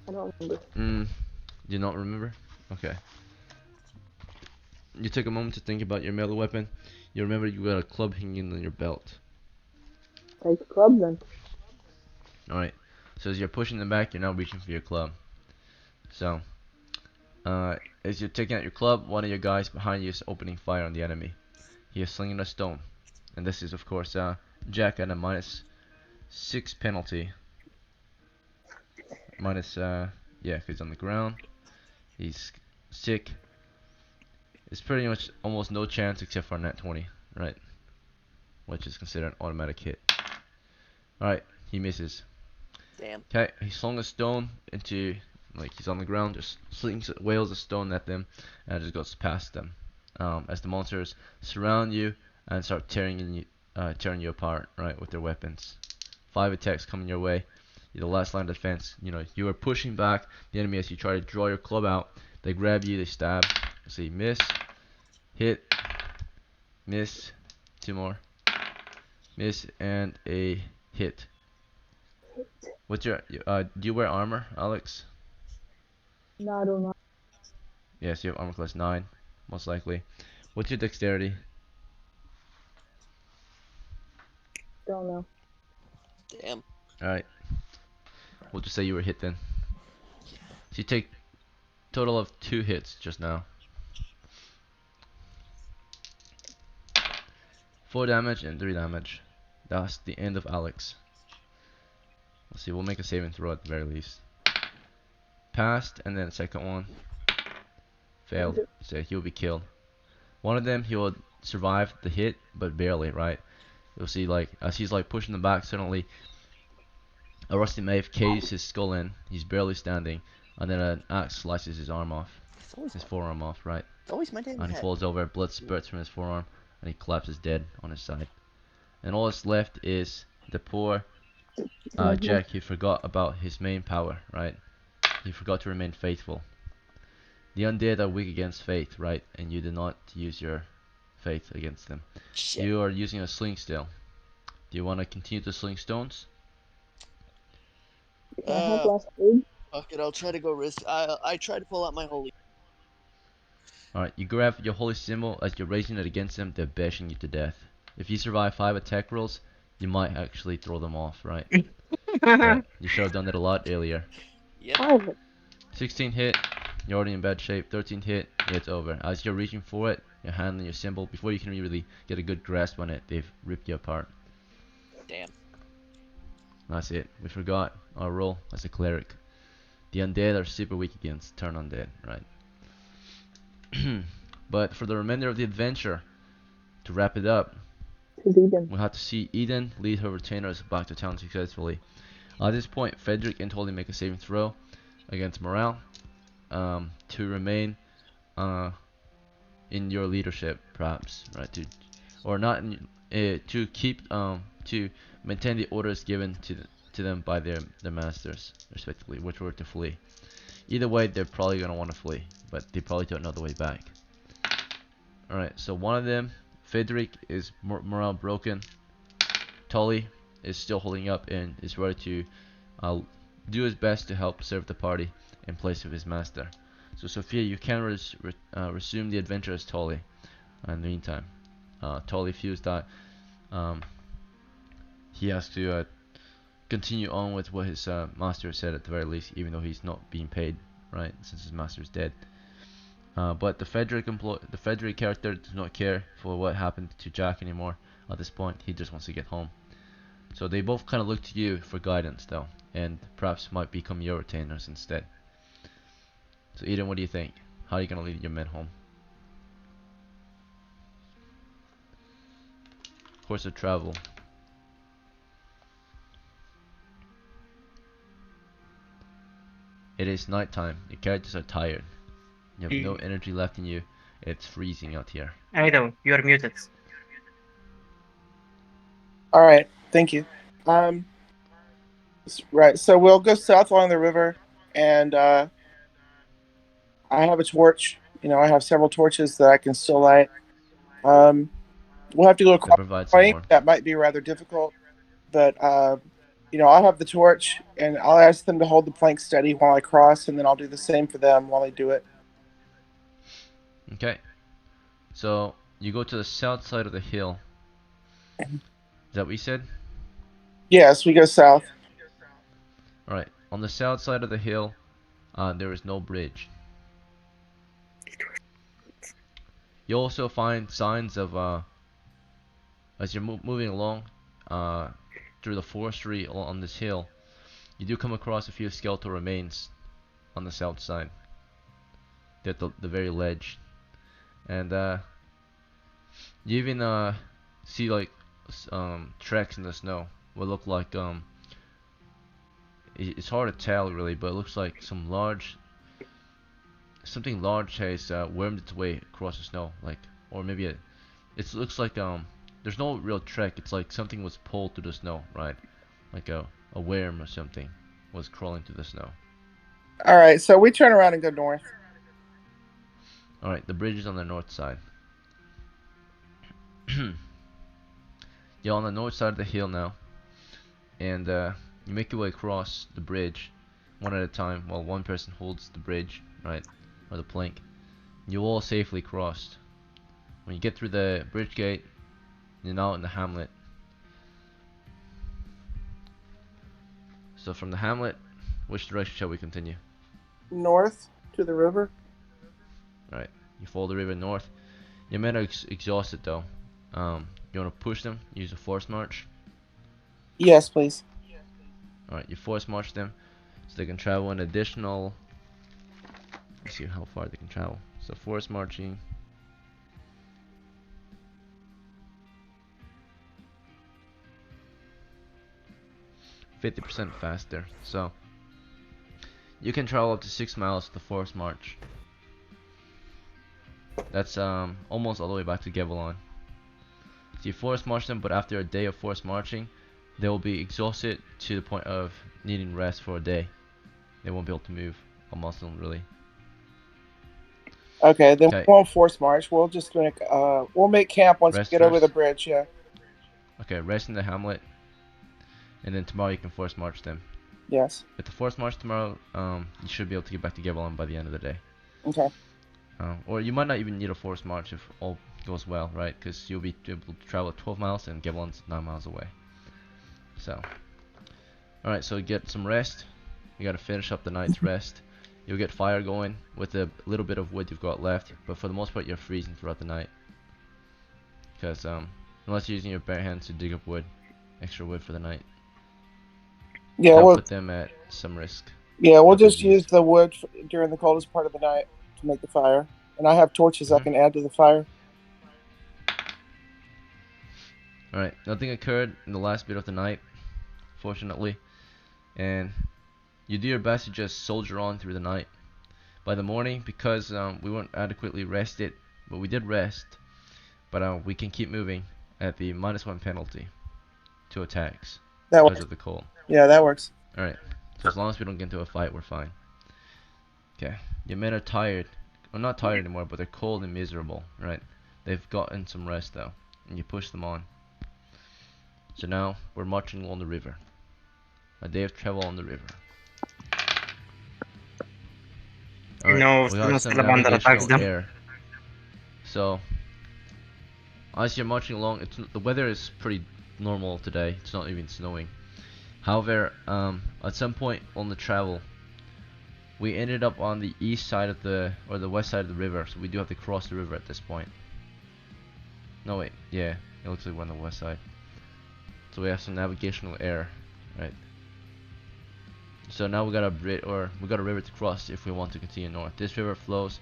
I don't remember. Do you not remember? Okay. You take a moment to think about your melee weapon. You remember you got a club hanging on your belt. Take the club then. Alright, so as you're pushing them back, you're now reaching for your club. So, as you're taking out your club, one of your guys behind you is opening fire on the enemy. He is slinging a stone. And this is, of course, Jack at a -6 penalty. Yeah, because he's on the ground. He's sick. It's pretty much almost no chance except for a nat 20, right? Which is considered an automatic hit. Alright, he misses. Damn. Okay, he slung a stone into, like, he's on the ground, just slings, wails a stone at them, and just goes past them. As the monsters surround you and start tearing you apart, right, with their weapons. 5 attacks coming your way. You're the last line of defense. You know, you are pushing back the enemy as you try to draw your club out. They grab you, they stab. See, miss, hit, miss, 2 more, miss, and a hit. What's your, do you wear armor, Alex? No, I don't know. Yes, you have armor class 9, most likely. What's your dexterity? Don't know. Damn. Alright, we'll just say you were hit then. So you take total of 2 hits just now. 4 damage and 3 damage. That's the end of Alex. Let's see, we'll make a saving throw at the very least. Passed, and then second one failed. So he'll be killed. One of them, he will survive the hit, but barely, right? You'll see, like, as he's like pushing them back, suddenly a rusty mace caves his skull in. He's barely standing, and then an axe slices his arm off, his forearm off, right? It's always my damn And he head. falls over, blood spurts from his forearm, and he collapses dead on his side. And all that's left is the poor Jack. He forgot about his main power, right? He forgot to remain faithful. The undead are weak against faith, right? And you do not use your faith against them. Shit. You are using a sling still. Do you want to continue to sling stones? Can I have last aid? Fuck it, I'll try to go risk. I try to pull out my holy. Alright, you grab your holy symbol. As you're raising it against them, they're bashing you to death. If you survive 5 attack rolls, you might actually throw them off, right? Right. You should have done that a lot earlier. Yep. 5. 16 hit, you're already in bad shape. 13 hit, yeah, it's over. As you're reaching for it, you're handling your symbol. Before you can really get a good grasp on it, they've ripped you apart. Damn. That's it. We forgot our role as a cleric. The undead are super weak against turn undead, right? But for the remainder of the adventure, to wrap it up, Tis Eden. we'll have to see Eden lead her retainers back to town successfully. At this point, Frederick and Tolly make a saving throw against morale to remain in your leadership, perhaps, right? Or not to keep to maintain the orders given to them by their masters, respectively, which were to flee. Either way, they're probably gonna want to flee, but they probably don't know the way back. All right, so one of them, Frederick, is morale broken. Tully is still holding up and is ready to do his best to help serve the party in place of his master. So Sophia, you can resume the adventure as Tully. In the meantime, Tully feels that he has to continue on with what his master said at the very least, even though he's not being paid, right, since his master is dead. But the Frederick character does not care for what happened to Jack anymore at this point. He just wants to get home. So they both kind of look to you for guidance, though, and perhaps might become your retainers instead. So Eden, what do you think? How are you gonna lead your men home? Course of travel. It is nighttime. Your characters are tired. You have no energy left in you. It's freezing out here. Ido, you are muted. All right, thank you. Right, so we'll go south along the river, and I have a torch. You know, I have several torches that I can still light. We'll have to go That across provides the some point. more. That might be rather difficult, but you know, I'll have the torch, and I'll ask them to hold the plank steady while I cross, and then I'll do the same for them while they do it. Okay. So you go to the south side of the hill. Is that what you said? Yes, we go south. Alright, on the south side of the hill, there is no bridge. You also find signs of, as you're moving along, through the forestry on this hill, you do come across a few skeletal remains on the south side. They're at the very ledge. And, you even, see, like, tracks in the snow. What look like, it's hard to tell really, but it looks like something large has wormed its way across the snow, like, or maybe it looks like there's no real track. It's like something was pulled through the snow, right? Like a worm or something was crawling through the snow. All right, so we turn around and go north. All right, the bridge is on the north side. You're on the north side of the hill now, and you make your way across the bridge one at a time while one person holds the bridge, right, or the plank. You all safely crossed. When you get through the bridge gate, you're now in the hamlet. So from the hamlet, which direction shall we continue? North to the river. Alright, you follow the river north. Your men are exhausted though. You want to push them? Use a force march? Yes, please. Alright, you force march them so they can travel an additional... Let's see how far they can travel. So force marching. %50 faster. So you can travel up to 6 miles with the force march. That's almost all the way back to Gevelon. So you force march them, but after a day of force marching, they will be exhausted to the point of needing rest for a day. They won't be able to move a muscle really. Okay, then Okay. we won't force march. We'll just make camp once Rest we get over the first? bridge. Yeah. Okay, rest in the hamlet, and then tomorrow you can force march them. Yes. With the force march tomorrow, you should be able to get back to Gevelon by the end of the day. Okay. Or you might not even need a force march if all goes well, right? Because you'll be able to travel 12 miles and Gevelon's 9 miles away. So, alright, so get some rest. You gotta finish up the night's rest. You'll get fire going with the little bit of wood you've got left, but for the most part you're freezing throughout the night. Because unless you're using your bare hands to dig up wood, extra wood for the night. Yeah, That'll we'll put them at some risk. just use the wood during the coldest part of the night to make the fire. And I have torches I can add to the fire. Alright, nothing occurred in the last bit of the night, fortunately. And you do your best to just soldier on through the night. By the morning, because we weren't adequately rested, but we did rest, but we can keep moving at the -1 penalty to attacks because of the cold. Yeah, that works. Alright, so as long as we don't get into a fight, we're fine. Okay, your men are tired. Well, not tired anymore, but they're cold and miserable, right? They've gotten some rest though, and you push them on. So now we're marching along the river. A day of travel on the river. Alright, we got some navigational error. So, as you're marching along, the weather is pretty normal today. It's not even snowing. However, at some point on the travel, we ended up on the east side of or the west side of the river. So we do have to cross the river at this point. No wait, yeah, it looks like we're on the west side. So we have some navigational error, right? So now we got a river to cross if we want to continue north. This river flows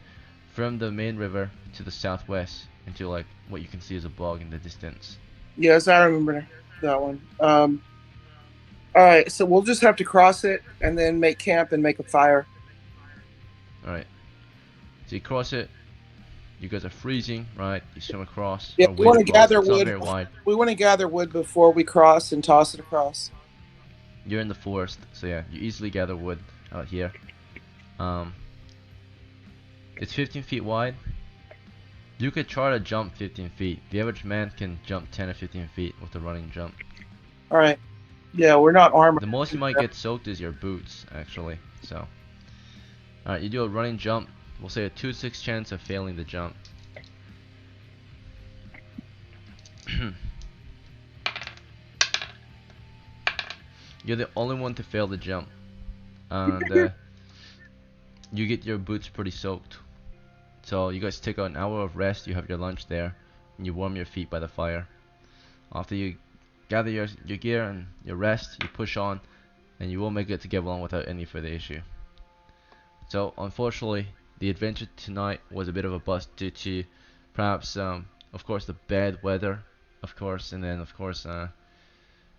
from the main river to the southwest into like what you can see as a bog in the distance. Yes, I remember that one. All right, so we'll just have to cross it and then make camp and make a fire. All right. So you cross it. You guys are freezing, right? You swim across. Yeah, we want to gather wood. It's not very wide. We want to gather wood before we cross and toss it across. You're in the forest, so yeah, you easily gather wood out here. It's 15 feet wide. You could try to jump 15 feet. The average man can jump 10 or 15 feet with a running jump. All right. Yeah, we're not armored. The most you might get soaked is your boots, actually. So, all right, you do a running jump. We'll say a 2-6 chance of failing the jump. you're the only one to fail the jump, and you get your boots pretty soaked. So you guys take an hour of rest. You have your lunch there, and you warm your feet by the fire. After you gather your gear and your rest, you push on, and you will make it to Gavelon without any further issue. So unfortunately, the adventure tonight was a bit of a bust due to perhaps, of course, the bad weather, of course, and then of course,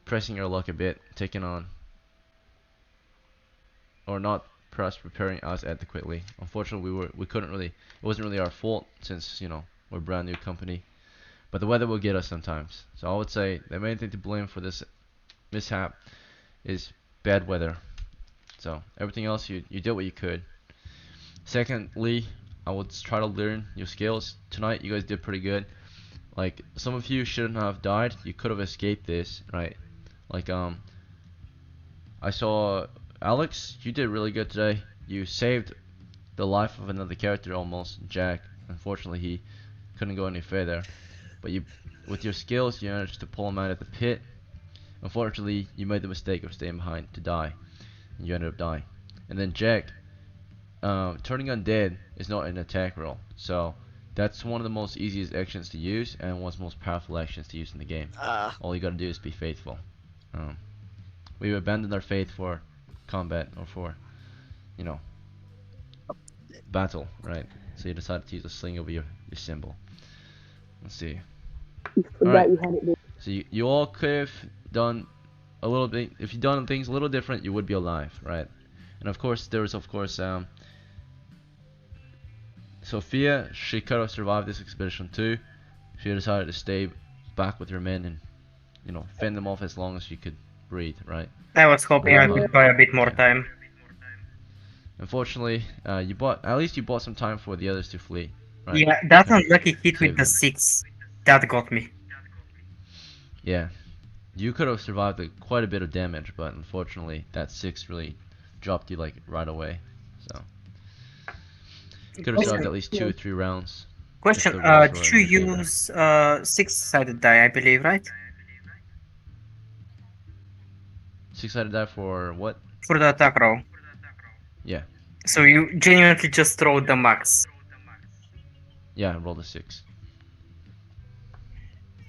pressing your luck a bit, taking on, or not perhaps preparing us adequately. Unfortunately, we couldn't really. It wasn't really our fault since we're a brand new company, but the weather will get us sometimes. So I would say the main thing to blame for this mishap is bad weather. So everything else you did what you could. Secondly, I would try to learn your skills. Tonight you guys did pretty good. Like some of you shouldn't have died. You could have escaped this, right? Like I saw Alex, you did really good today. You saved the life of another character almost, Jack. Unfortunately, he couldn't go any further. But you, with your skills, you managed to pull him out of the pit. Unfortunately, you made the mistake of staying behind to die, and you ended up dying. And then Jack, turning undead is not an attack roll, so that's one of the most easiest actions to use and one of the most powerful actions to use in the game. All you gotta do is be faithful. We abandoned our faith for combat or for, battle, right? So you decided to use a sling over your symbol. Let's see. You forgot Alright. you had it there. So you all could have done a little bit. If you'd done things a little different, you would be alive, right? And of course, there was Sophia. She could have survived this expedition too. She decided to stay back with her men and fend them off as long as she could breathe, right? I was hoping I Well, could buy a bit more yeah. time. Unfortunately, you bought some time for the others to flee, right? Yeah, that Kind of unlucky hit with save the them. 6. That got me. Yeah, you could have survived quite a bit of damage, but unfortunately, that 6 really dropped you like right away. So could have survived at least 2 or 3 rounds. Question, the rolls were did in you your favor. use 6-sided die, I believe, right? 6-sided die for what? For the attack roll. Yeah, So you genuinely just rolled the max. yeah, I rolled a 6.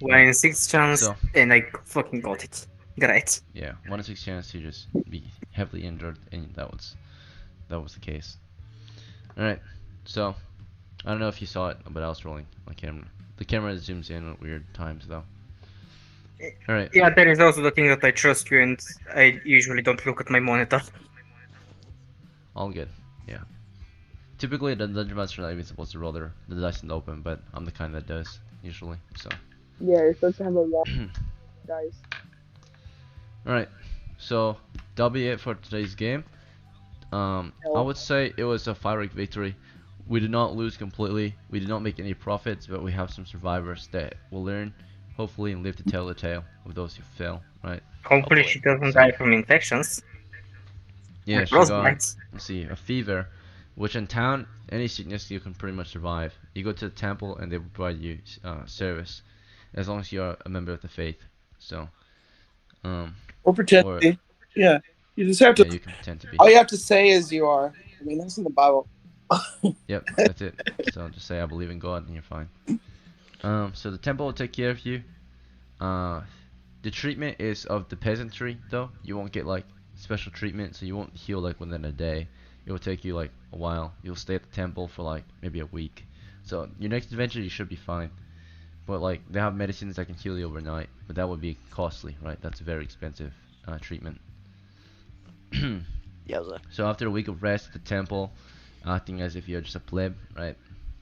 1 in 6 chance, So and I fucking got it. Great. yeah, 1 in 6 chance to just be heavily injured, and that was the case. All right, so I don't know if you saw it, but I was rolling my camera. The camera zooms in at weird times though. All right. Yeah, there is also the thing that I trust you, and I usually don't look at my monitor. All good. Yeah. Typically, the dungeon master not even supposed to roll the dice in the open, but I'm the kind that does usually. So. Yeah, you're supposed to have a lot of dice. All right. So that'll be it for today's game. I would say it was a firework victory. We did not lose completely. We did not make any profits, but we have some survivors that will learn, hopefully, and live to tell the tale of those who fell. Right. Hopefully she doesn't So- die from infections. Yeah, Or she got, frostbites. let's see, a fever, which in town, any sickness you can pretty much survive. You go to the temple and they will provide you service, as long as you are a member of the faith. So, Or pretend Or- to be. Yeah. You just have to. yeah, you can pretend to be. All you have to say is you are. I mean, that's in the Bible. Yep, that's it. So just say I believe in God and you're fine. So the temple will take care of you. The treatment is of the peasantry though. You won't get like special treatment, so you won't heal like within a day. It will take you like a while. You'll stay at the temple for like maybe a week. So your next adventure you should be fine. But like they have medicines that can heal you overnight, but that would be costly, right? That's a very expensive treatment. Yowza. So after a week of rest at the temple, acting as if you're just a pleb, right?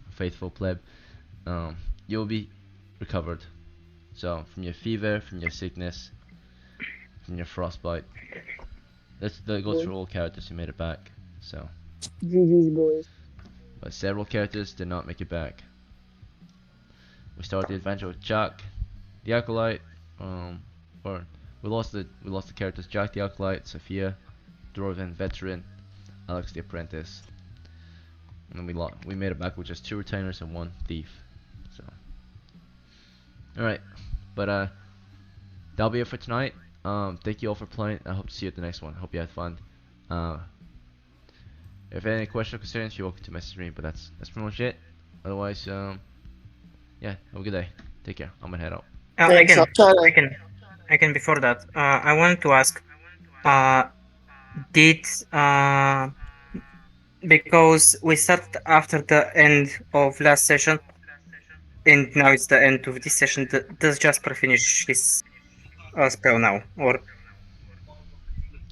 A faithful pleb, you'll be recovered. So from your fever, from your sickness, from your frostbite. That goes for all characters who made it back. So, GG's, boys. but several characters did not make it back. We start the adventure with Jack, the acolyte, or we lost the characters Jack the acolyte, Sophia, dwarven veteran, Alex the apprentice, and then we made it back with just 2 retainers and 1 thief. So, all right, but that'll be it for tonight. Thank you all for playing. I hope to see you at the next one. Hope you had fun. Uh, if you have any questions or concerns, you're welcome to message me. But that's pretty much it. Otherwise, yeah, have a good day. Take care. I'm gonna head out. Thanks, I'll try to- I can before that. I want to ask, uh, did because we started after the end of last session, and now it's the end of this session. Does Jasper finish his spell now, or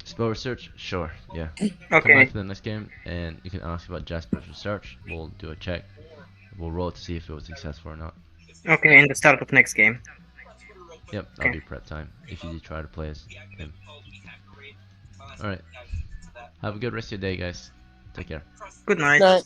Spell research? Sure. Yeah. Come back okay? to the next game, and you can ask about Jasper's research. We'll do a check. We'll roll to see if it was successful or not. Okay, in the start of next game. Yep, that'll Okay. be prep time if you do try to play as him. Alright. Have a good rest of your day, guys. Take care. Good night. Night.